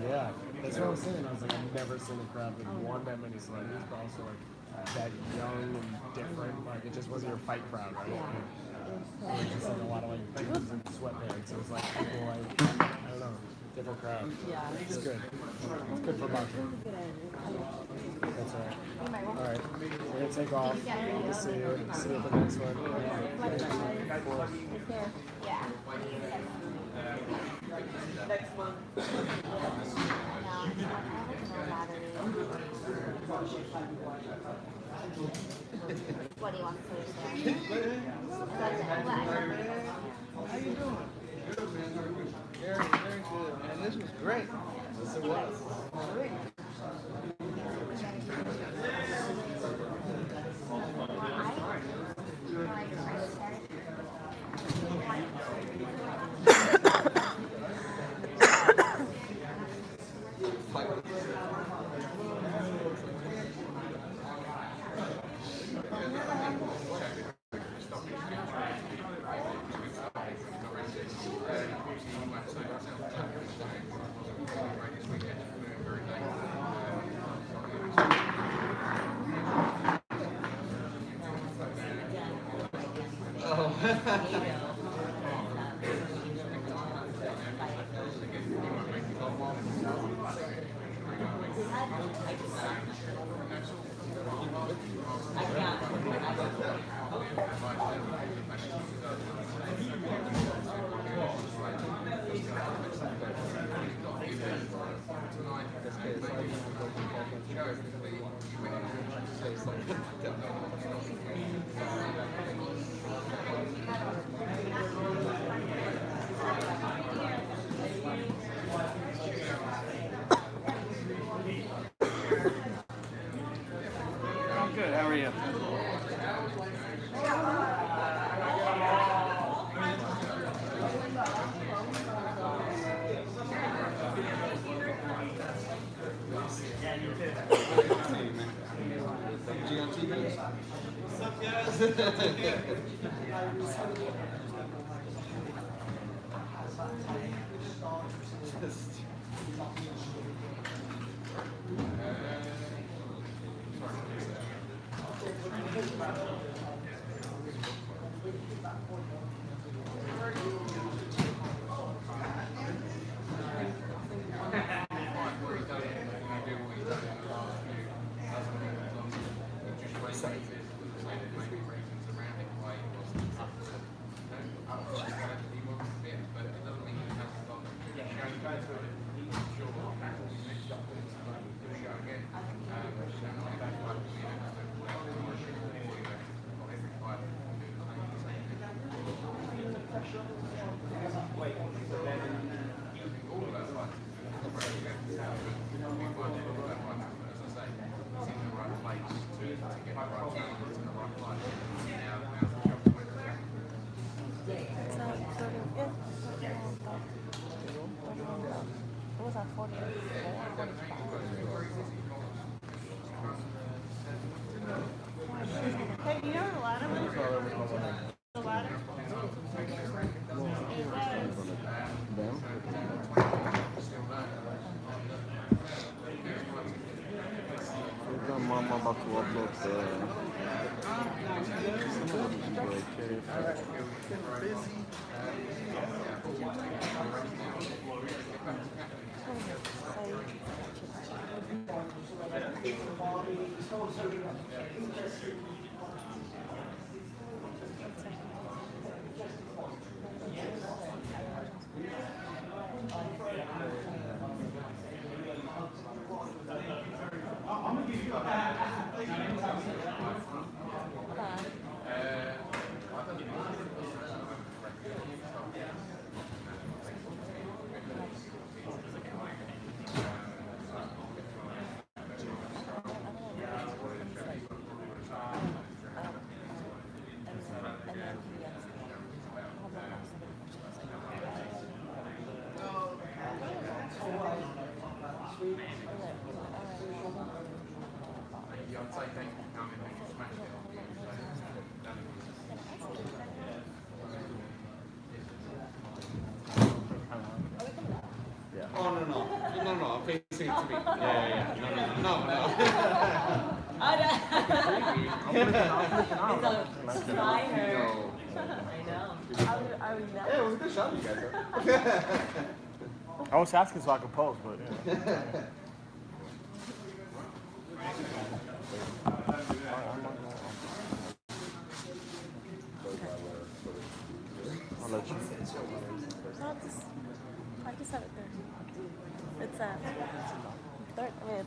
Yeah, that's what I was saying. I was like, I've never seen a crowd with one that many celebrities, but also like that young and different. Like it just wasn't your fight crowd, right? It was just like a lot of like dudes in sweatpants. It was like people like I don't know, different crowd. Yeah. It's good. It's good for boxing. That's all right. All right, we're gonna take off. We'll see you. See you at the next one. Yeah. Next month. What do you want to say? How you doing? Very, very good. And this was great. Yes, it was. Great. I got I'm good. How are you? It was on 44, 45. Hey, do you know the ladder was? The ladder? Mama about to upload Oh, no, no. No, no, I'm facing it to me. Yeah. No. It's a fire. I know. Yeah, it was a good shot, you guys. I was asking so I could pose, but yeah. I'll let you. I just have it there. It's third. I mean,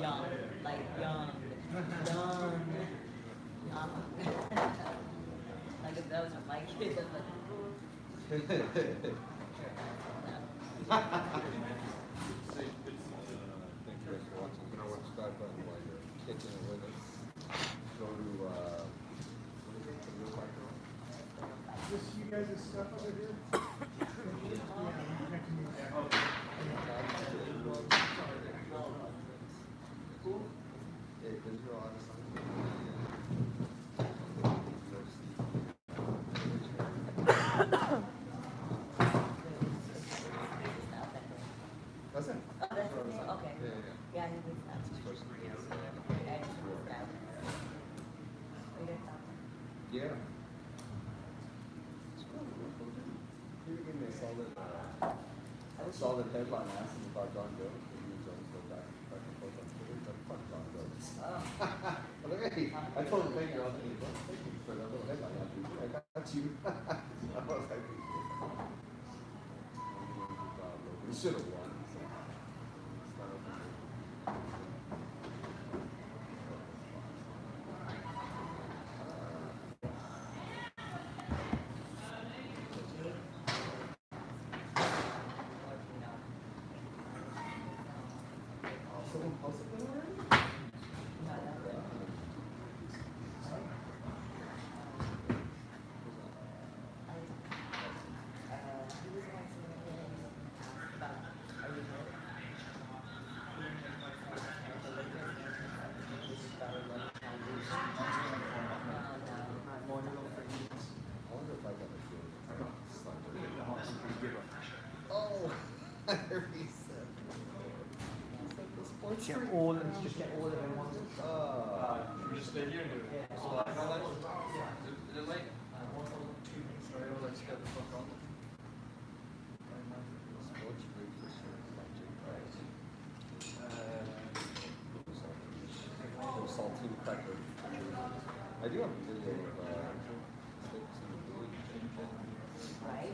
Young, like young. Like if those are my kids, I'm like. Thank you guys for watching. You know what, start button while you're kicking it with us. Go to, what is it, the real micro? This you guys' stuff over here? Yeah, because you're all That's it. Oh, that's his name? Okay. Yeah. Yeah, he was that. That's his first name. Yeah, I just was that. Are you gonna talk? Yeah. It's cool. He gave me a solid headline asking about John Jones. He was on so back and forth on Twitter. He's like, fuck John Jones. Oh. I was like, hey, I told him, thank you. I was like, thank you for that little headline. Someone posted that already? Oh, there he said. Get all of them, just get all of them once. Just stay here and do it. Yeah. So, how late? Is it late? Let's get the fuck on. Saltine cracker. I do have a video of sticks and Right?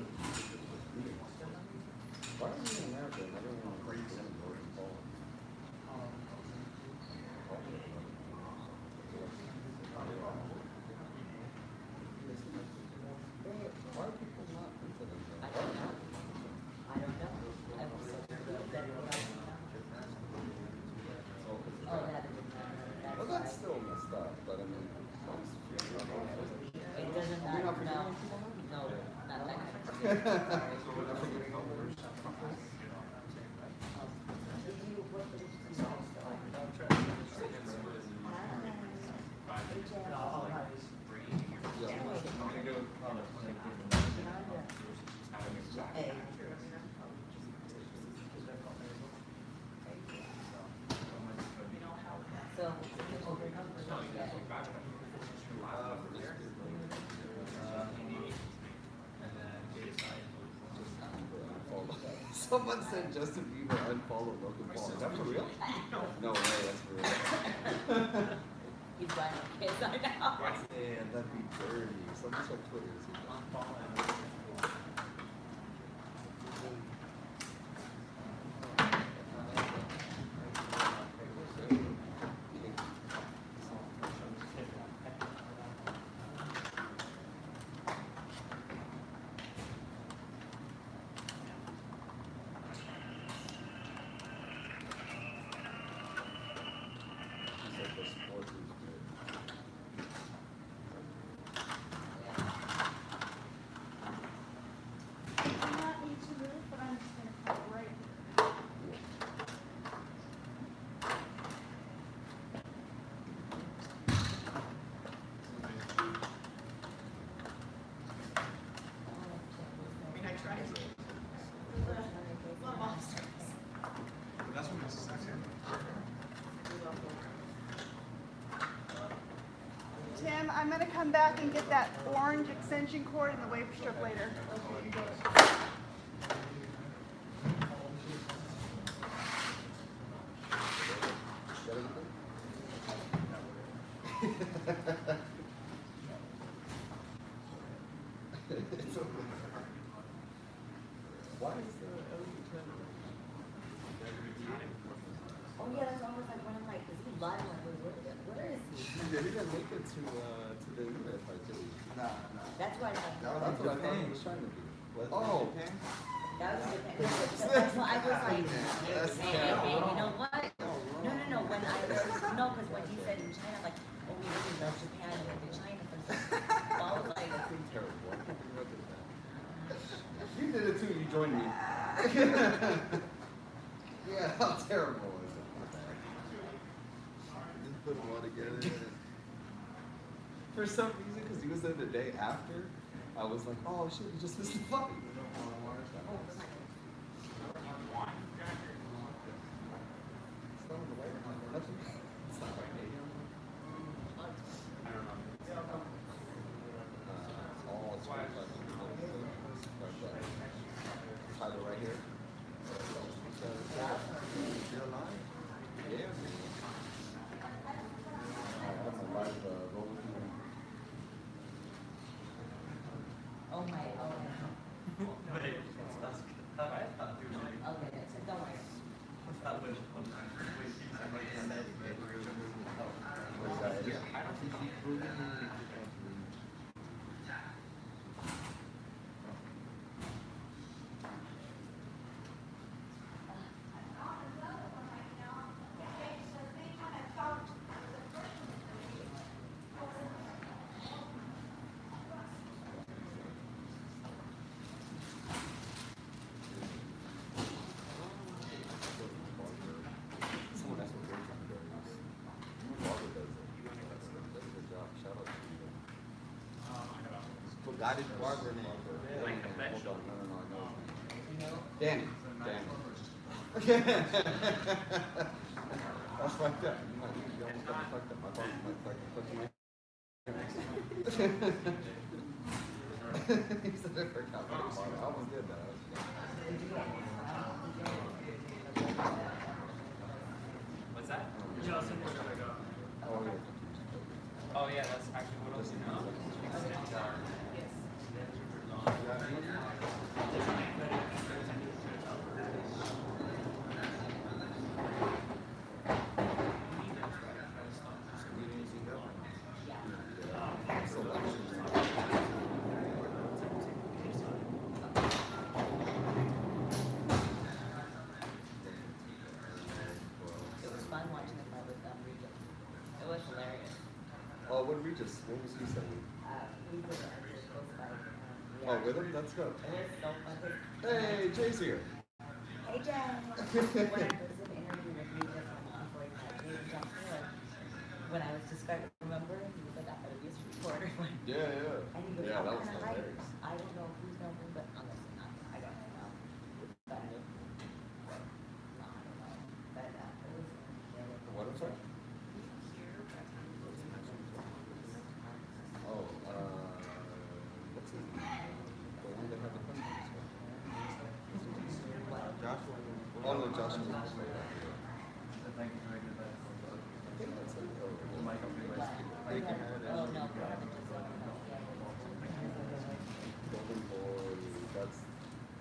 why are we in America and everyone breaks in Northern Poland? Why are people not into them? I don't know. I don't know. I was so that oh, that Well, that's still messed up, but I mean, it doesn't you're not matter. forgiving No, not that. Someone said Justin Bieber unfollowed Logan Paul. Is that for real? No way, that's for real. He's buying kids, I know. Man, that'd be dirty. Someone check Twitter. See that. Tim, I'm gonna come back and get that orange extension cord and the wave strip later. Why is the LED turned on? Oh yeah, that's almost like when I'm like, is he live? I'm like, what is he? They didn't make it to the internet part, did we? That's why I thought. That's what I thought he was trying to do. Oh. That was that's why I was like, hey, you know what? No, when I was, no, because when he said in China, I'm like, oh, we really love Japan and went to China for so I was like, That's terrible. I can't believe I did that. You did it too, you joined me. Yeah, how terrible is it? Just put them all together. For some reason, because he was there the day after, I was like, oh shit, you just missed the fight. Tyler right here. You're alive? Yeah, man. I'm a live rolling through. oh my, okay, don't worry. got his barber name. Like the pet shop. Danny. That's fucked up. You might you almost got me fucked up. My barber might fucking put you in. He said it worked out pretty hard. I almost did that. What's that? Justin was gonna go. Oh, yeah. Oh yeah, that's actually what else you know. It was fun watching the fight with Regis. It was hilarious. Oh, what Regis? What was he saying? We were at the ghost fight. Oh, with him? That's good. It was so fun. Hey, Jay's here. Hey, Jay. When I was in an interview with Regis before he got David Johnson, like, when I was describing, remember, he was like, I had a news reporter. Yeah, yeah. And he goes, Yeah, that "What was kind of height?" hilarious. I don't know who's number, but honestly, I don't know. But, no, I don't know. But, it was, What was that? Oh, what's his name? The one that had the questions. Joshua. Oh, no, Joshua. I think that's it. Bacon had it. oh, no. Golden Boy, that's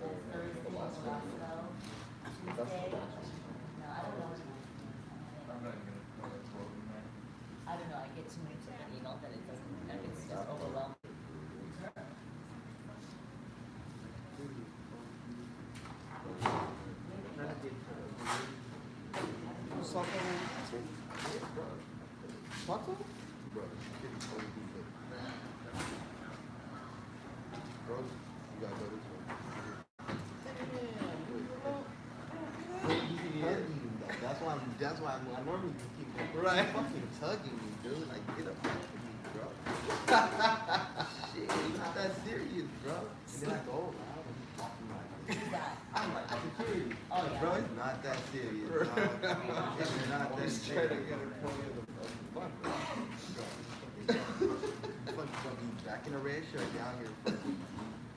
the last one. That's the last one. No, I don't know. I don't know, I get too many different emails that it doesn't, and it's just overwhelming. Talk to him? Bro, kid's so good. Bro, you gotta go this way. That's why I normally just keep fucking tugging me, dude. Like, get up off of me, bro. Shit, it's not that serious, bro. And then I go, I'm like, security. Oh, yeah. Bro, it's not that serious, bro. It's not that serious. Trying to get a point of the fun, bro. Fucking gonna be back in a red shirt down here, fucking.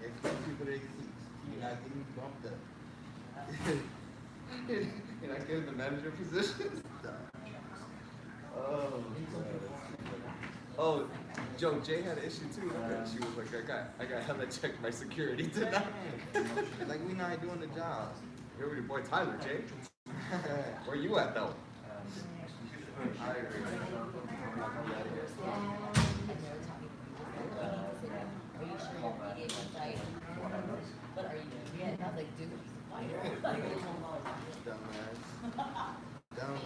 Expect people to get seats. You're not getting me bumped up. You're not getting the manager position. Oh, oh, Joe, Jay had an issue too. She was like, I got hella checked my security tonight. Like, we not doing the job. You're with your boy Tyler, Jay. Where you at though? I agree. Are you sure you're media inside? But are you, yeah, and I was like, dude, he's a fighter. Dumbass. Dumb.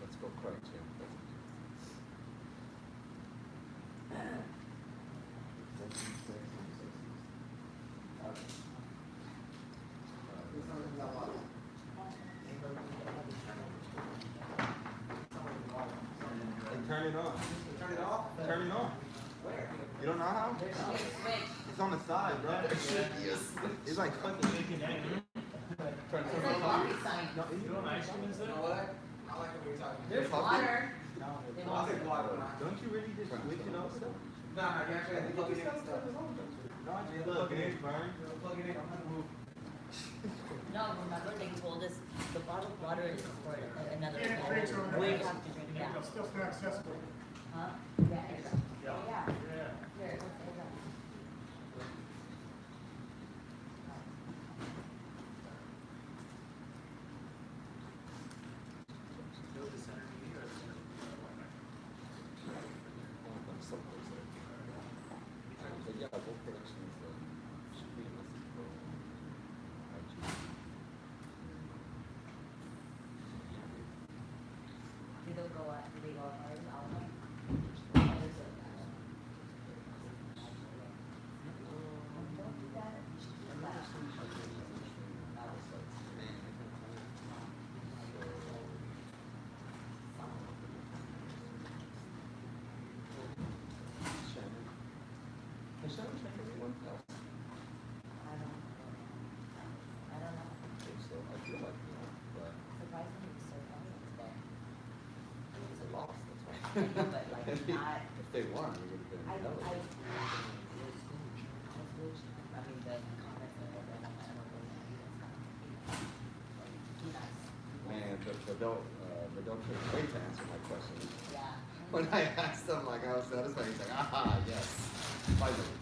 Let's go crouch here. Turn it on. Turn it off? Turn it on. Where? You don't know how? It's on the side, bro. It's like fucking. Turn it on. You know what ice cream is there? There's water. I'll take water. Don't you really just switch it up? Nah, I actually have to plug it in and stuff. No, just plug it in, Vern. Plug it in, I'm gonna move. No, remember they told us the bottled water is for another Yeah, goal. drinks are We nice. have to drink that. It's still not accessible. Huh? Yeah, exactly. Yeah. Oh, yeah. Yeah. Here, let's say that. Build the center meeting or the center? So know, but like not. If they won, it would have been I hell of a- mean, the comments that were done, I don't know. Man, but don't wait to answer my question. Yeah. When I asked him, like, I was satisfied, he's like, aha, yes, finally.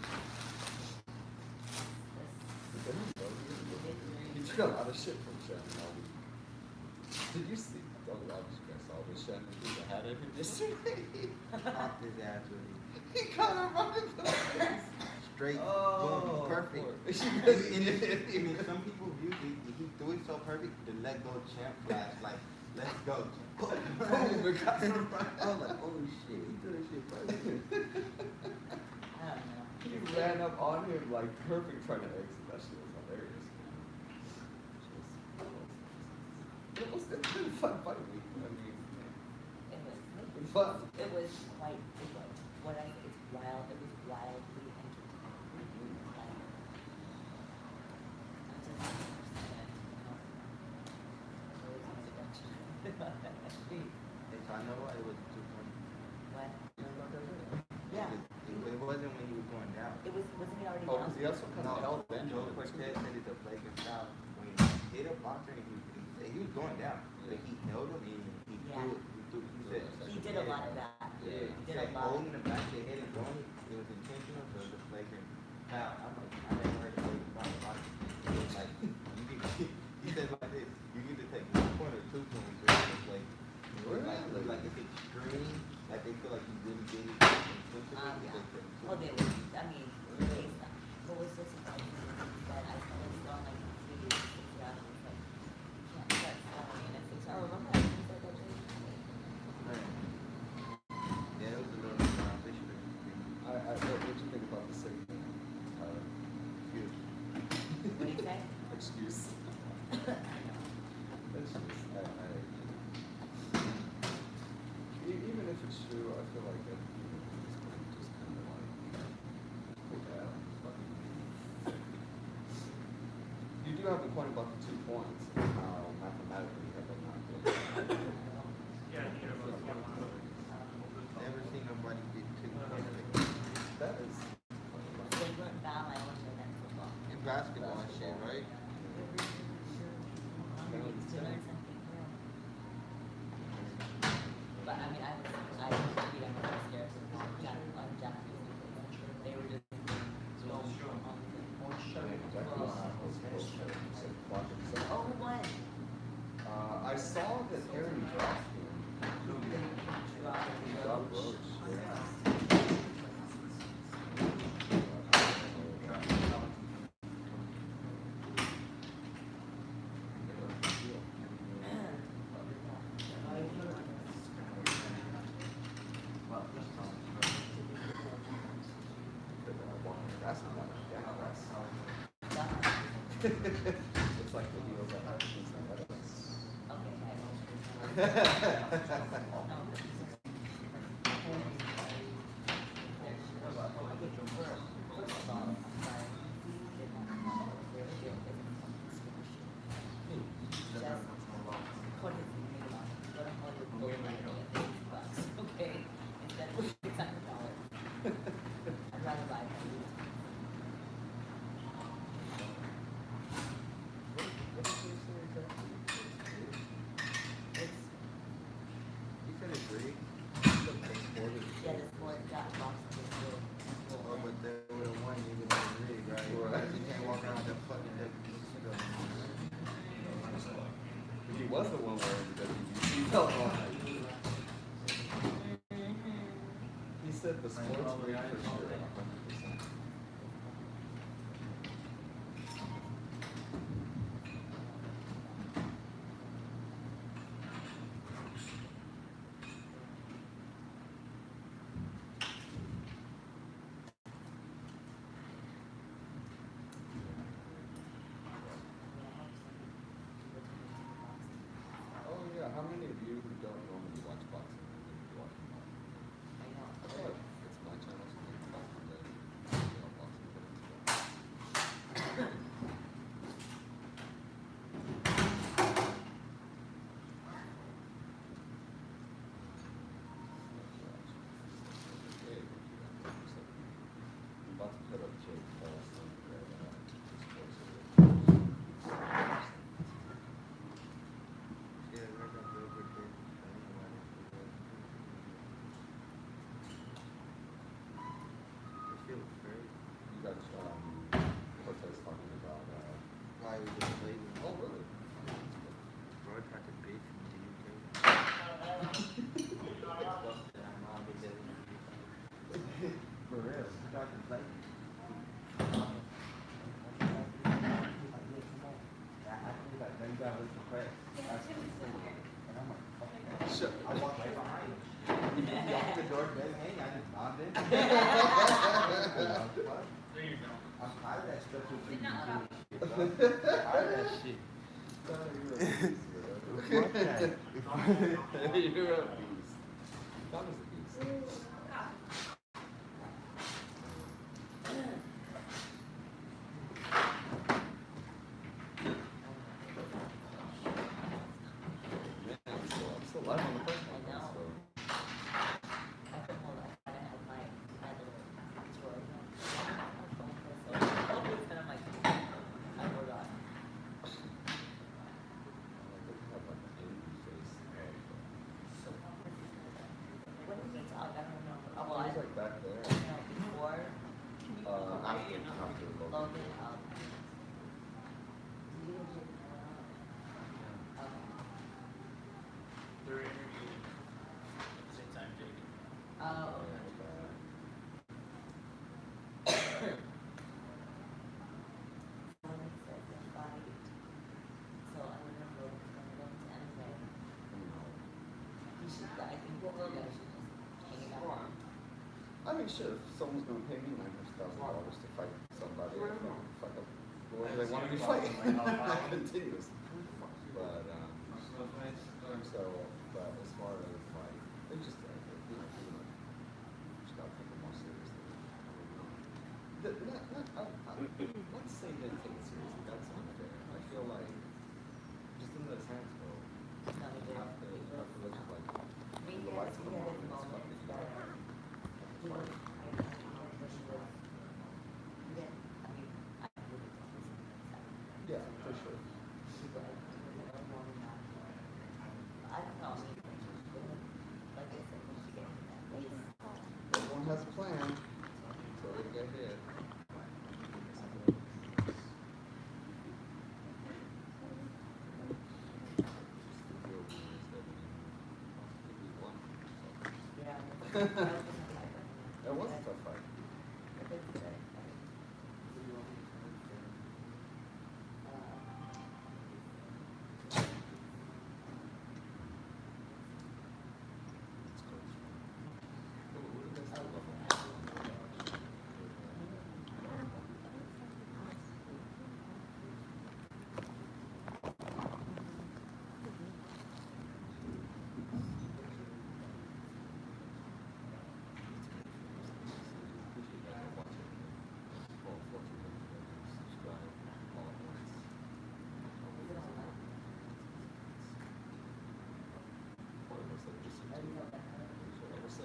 He took a lot of shit from Shannon all week. Did you see? Oh, obviously you guys saw this Shannon threw the hat at him yesterday. Popped his ass with it. He caught him right in the face. Straight, Oh, boom, perfect. I mean, some people view he threw it so perfect, the let go champ flash, like, let's go. Boom, it got him right. I was like, oh shit, he threw that shit perfect. I don't know. He ran up on him like perfect, trying to exit. That shit was hilarious. It's been a fun fight week. I mean, It was fun. It was quite, it was, what I say, it's wild, it was wildly entertaining. If I know it was 2 points. What? Yeah. It wasn't when he was going down. Wasn't he already Oh, down? because he also kind of held bench. Joe Cortez said it's a flagrant foul. When he hit a boxer, he was going down. But he held him and he threw it. He said, He did a lot of that. yeah, He he did said a lot. holding the back of the head and throwing it, it was intentional, so it was a flagrant foul. I'm like, I never heard of flagrant foul in boxing. It was like, he said like this, you need to take 1 point or 2 points. Like, like it's extreme, like they feel like you really did it intentionally. Yeah. Oh, they were, I mean, what was this about? That I was going like 3 days, 6 hours, like, you can't start falling in at 6 hours. Remember that? He said that, Jay? Yeah, it was a little official. What you think about the same thing? Excuse. What did he say? Excuse. It's just, even if it's true, I feel like at this point, just kind of like, okay, you do have a point about the 2 points, and how mathematically have they not been. Never seen nobody get 2 points. That is. Flagrant foul, I don't know that in football. In basketball and shit, right? To learn something new. But I mean, I read on the scares on Japanese people. They were just going on the Oh, who won? I saw that Aaron dropped him. He dropped Roach. That's not it's like the heels that have things Okay, instead of $600. I'd rather buy it. He said it's rigged. Yeah, the sport got boxing is good. Oh, but they would have won even though it's rigged, right? You can't walk around with that fucking WBC belt. If he was the one wearing the WBC belt on. He said the sports rig for sure, 100%. Oh yeah, how many of you who don't normally watch boxing are going to be watching boxing? I know. I feel like it's my channel, so maybe boxing day. You got Cortez talking about why we just played. Oh, really? Roy tried to beat from the UK. For real, he tried to play. Shut I walked right behind him. He opened the door, bang, hey, I just bombed it. There you go. I'm tired of that stuff with you. Not about Tired of that shit. You're a beast. You're a beast. Tom is a beast. Man, I'm still live on the first one. I know. So. I could hold up. I have my little tour. And I'm like, I forgot. When did we talk? I don't know. Oh, well, It was like back there. before. After Logan. Logan. They're interviewing same time, Jake. Oh. So I remember Logan's anyway. He should, I think Logan should just hang it out. I mean, sure, if someone's gonna pay me $900,000 to fight somebody, fuck up whoever they want to be fighting. Continuous. But, but as far as like, they just, just gotta take it more seriously. Let's say they take it seriously, that's unfair. I feel like, just in the hands go, you have to look at like, the lights come on and it's fucking yeah, for sure. I don't know. Like I said, when she gets in that place. Everyone has a plan, so they get hit. That was a tough fight.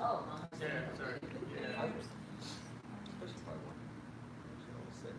Oh, Yeah, sorry. Yeah. Especially if I won. I was sick.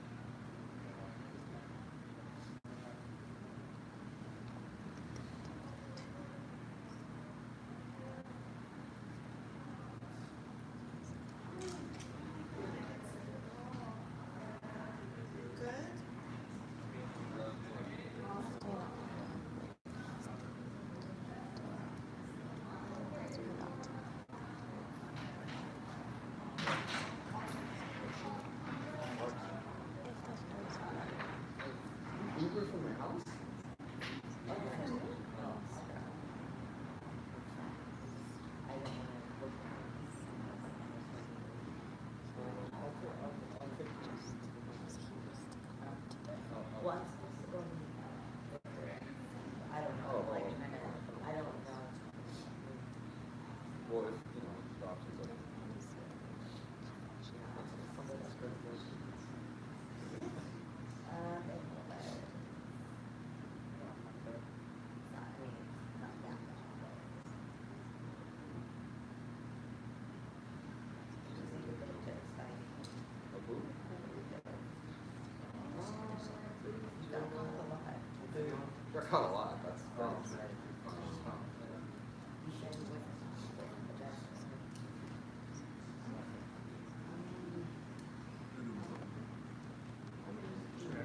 Got caught a lot. That's I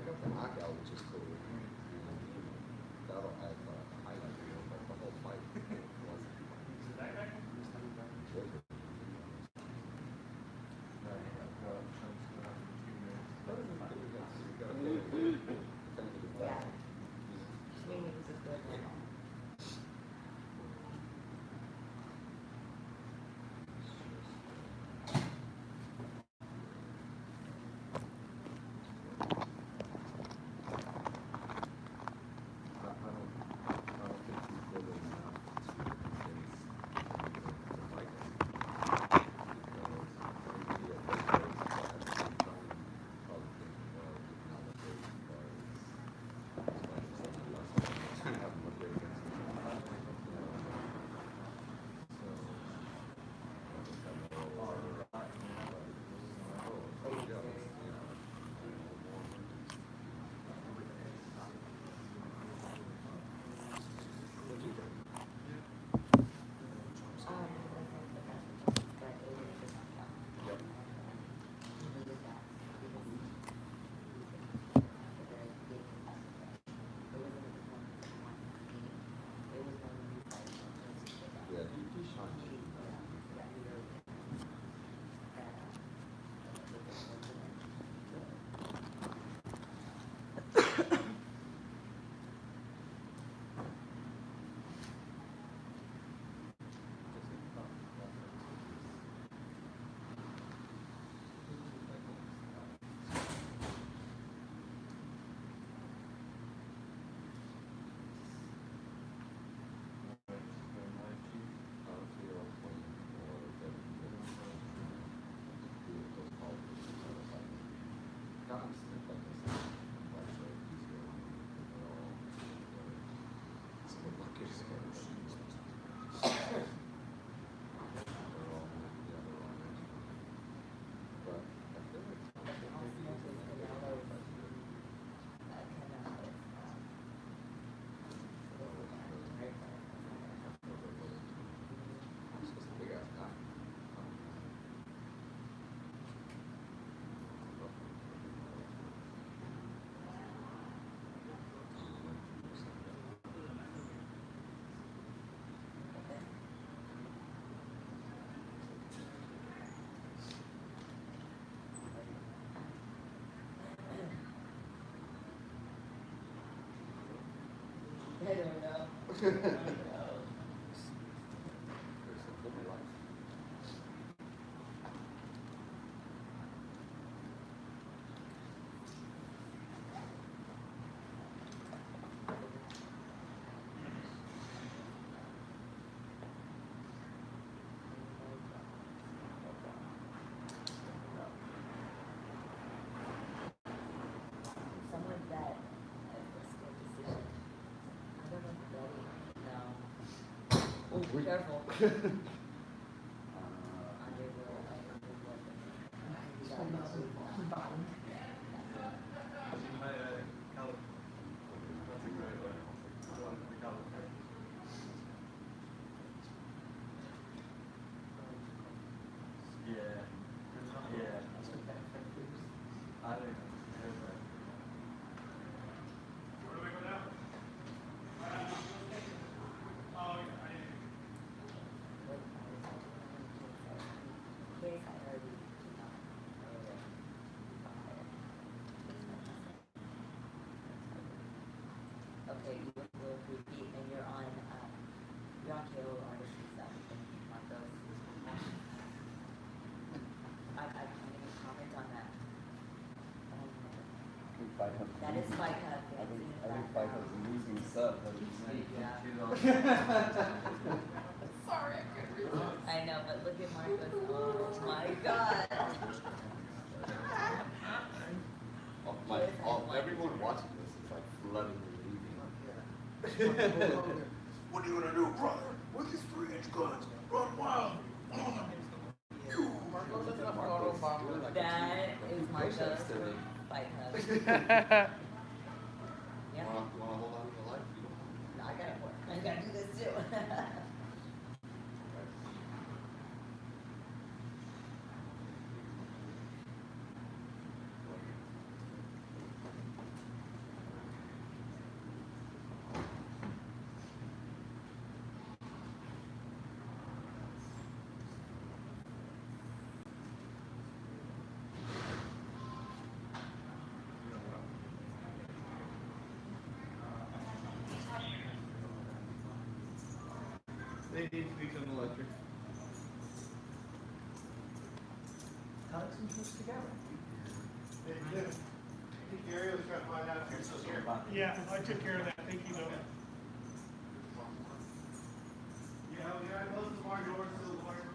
got the knockout, which is cool. That'll add highlight reel, but the whole fight I don't know. Someone that decision. I don't know if no. Oh, careful. Okay, you will repeat, and you're on KO artist stuff, Marcos. I'm gonna comment on that. That is Fight Hub. I think Fight Hub's a losing sub. Sorry, I couldn't read. I know, but look at Marcos. Oh my God. Everyone watching this is like flooding the leaving. What are you gonna do, brother? With these 3-inch guns, run wild. You. That is Marcos Fight Hub. Yeah. Wanna hold on to the light? They need to become electric. Alex and Bruce together. They do. I think Gary was trying to find out if you're still here. Yeah, I took care of that. Thank you, though. Yeah, I closed the barn doors to the water.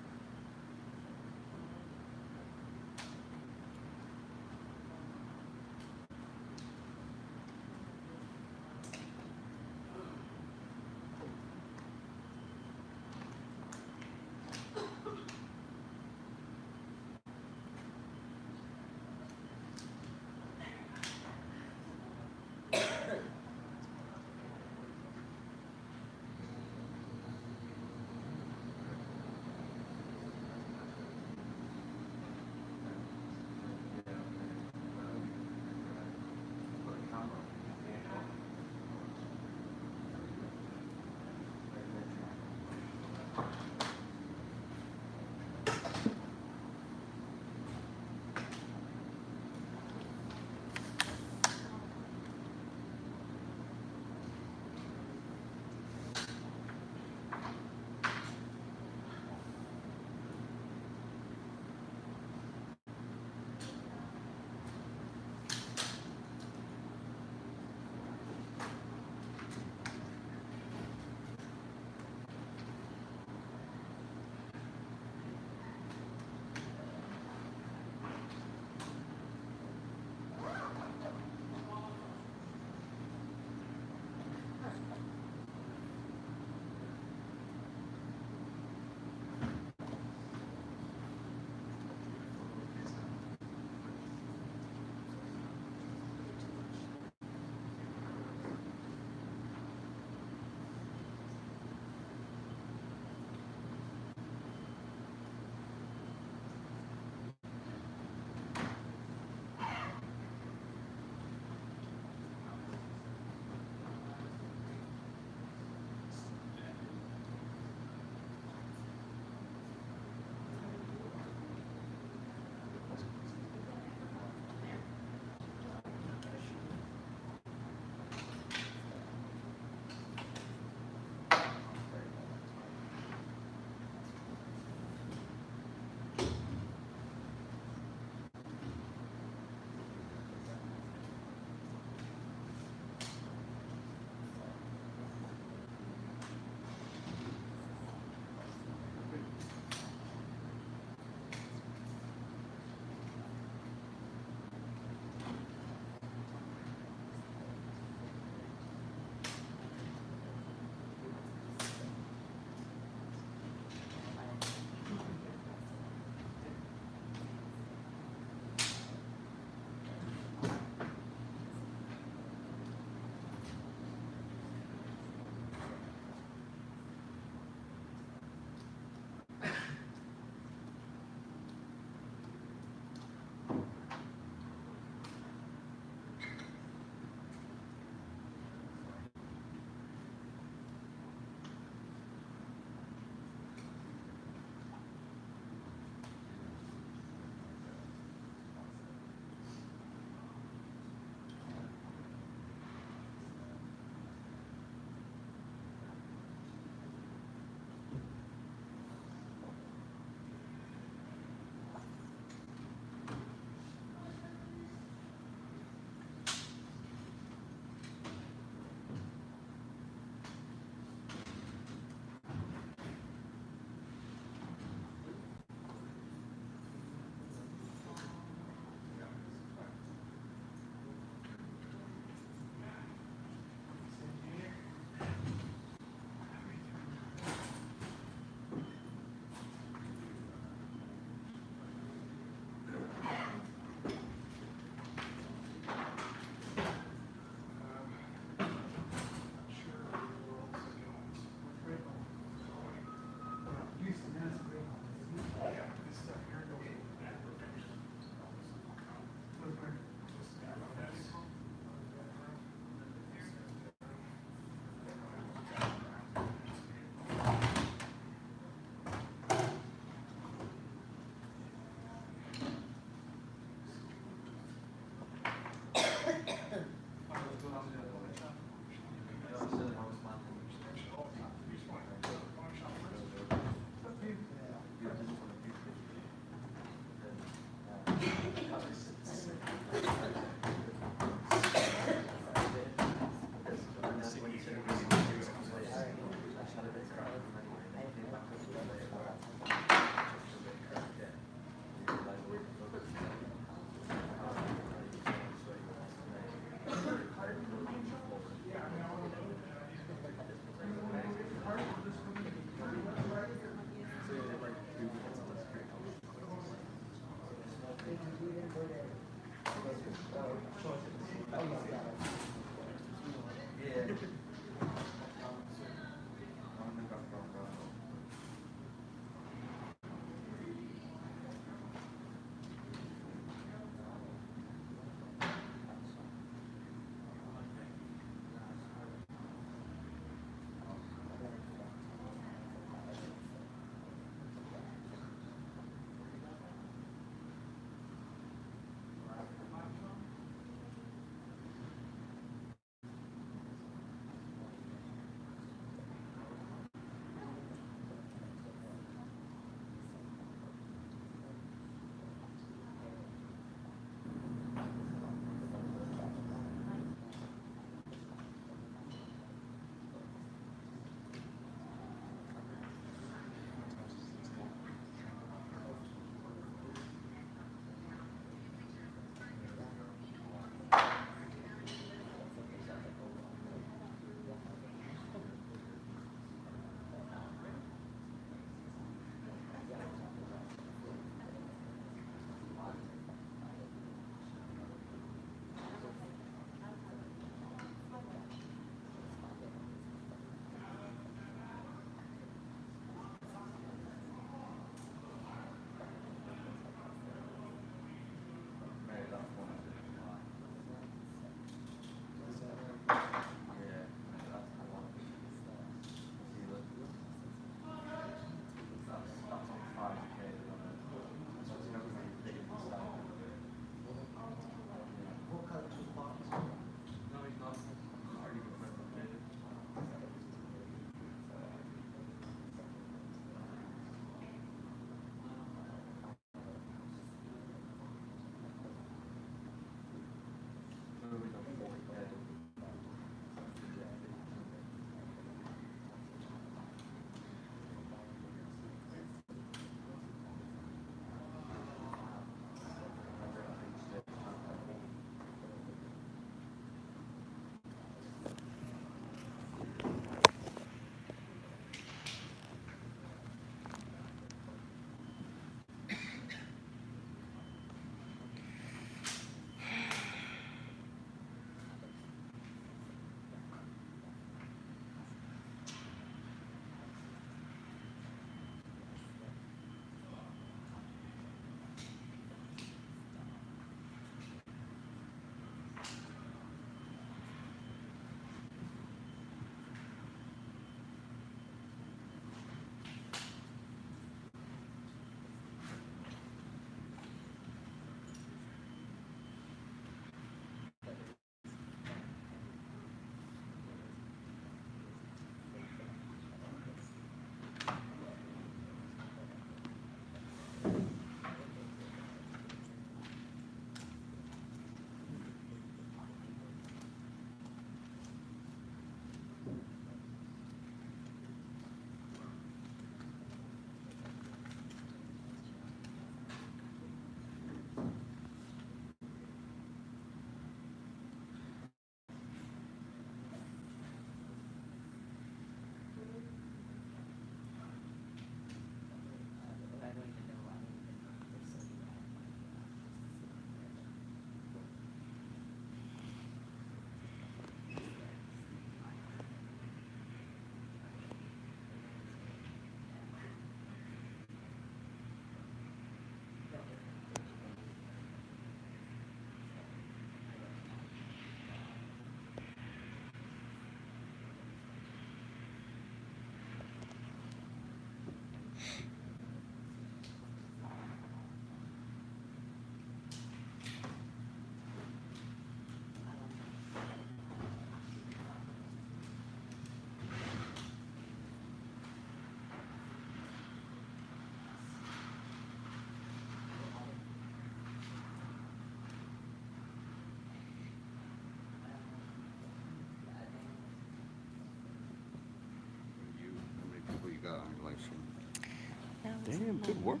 Damn, good work.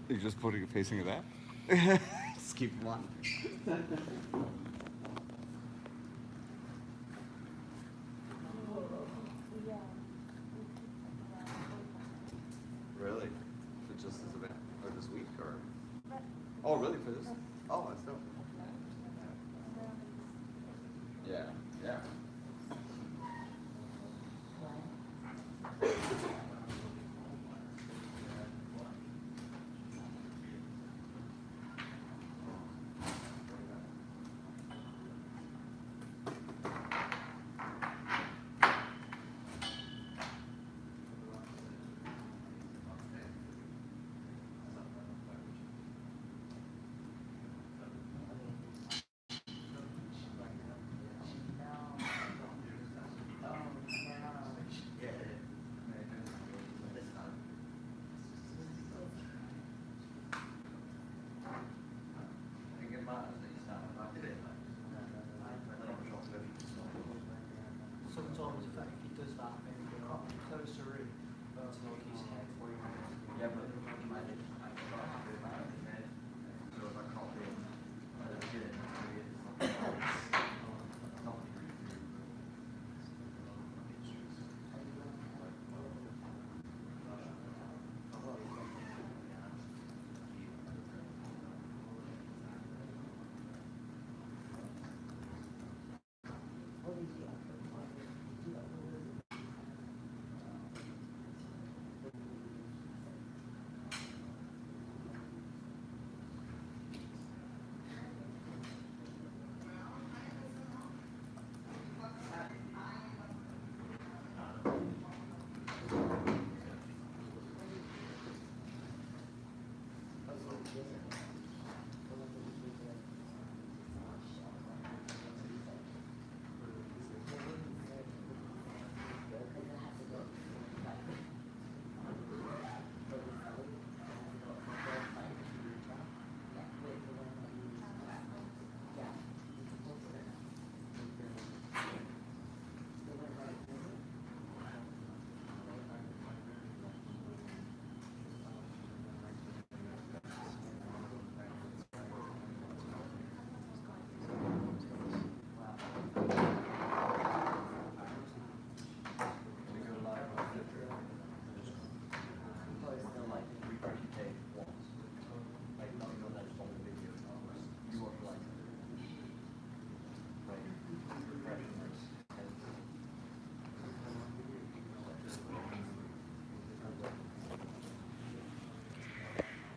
You're just putting a facing of that? Just keep them on. Really? For just this event? Or this week? Or? Oh, really? For this? Oh, that's dope. Yeah, yeah. Someone told him that if he does that, maybe go closer in to Loki's head. Yeah, but you might have his head. So if I crop in,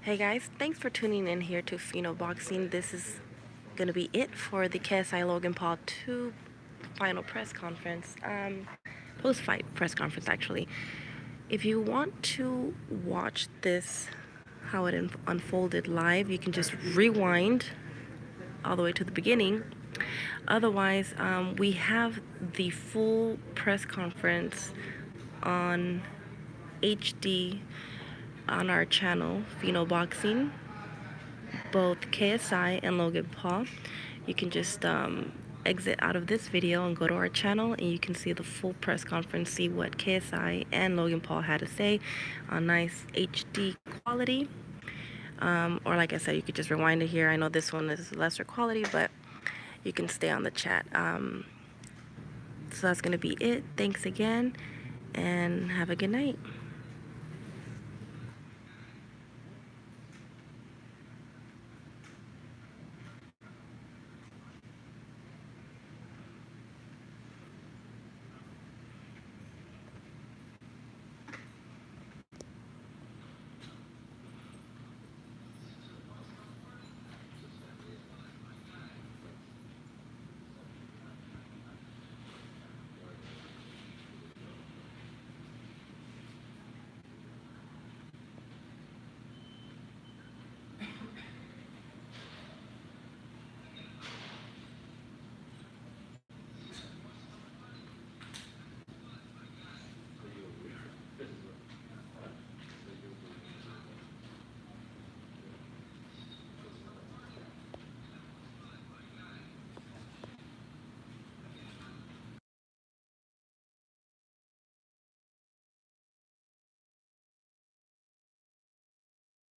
Hey guys, thanks for tuning in here to Fino Boxing. This is gonna be it for the KSI Logan Paul 2 final press conference, post-fight press conference actually. If you want to watch this, how it unfolded live, you can just rewind all the way to the beginning. Otherwise, we have the full press conference on HD on our channel, Fino Boxing, both KSI and Logan Paul. You can just exit out of this video and go to our channel, and you can see the full press conference, see what KSI and Logan Paul had to say on nice HD quality. Or like I said, you could just rewind it here. I know this one is lesser quality, but you can stay on the chat. So that's going to be it. Thanks again, and have a good night.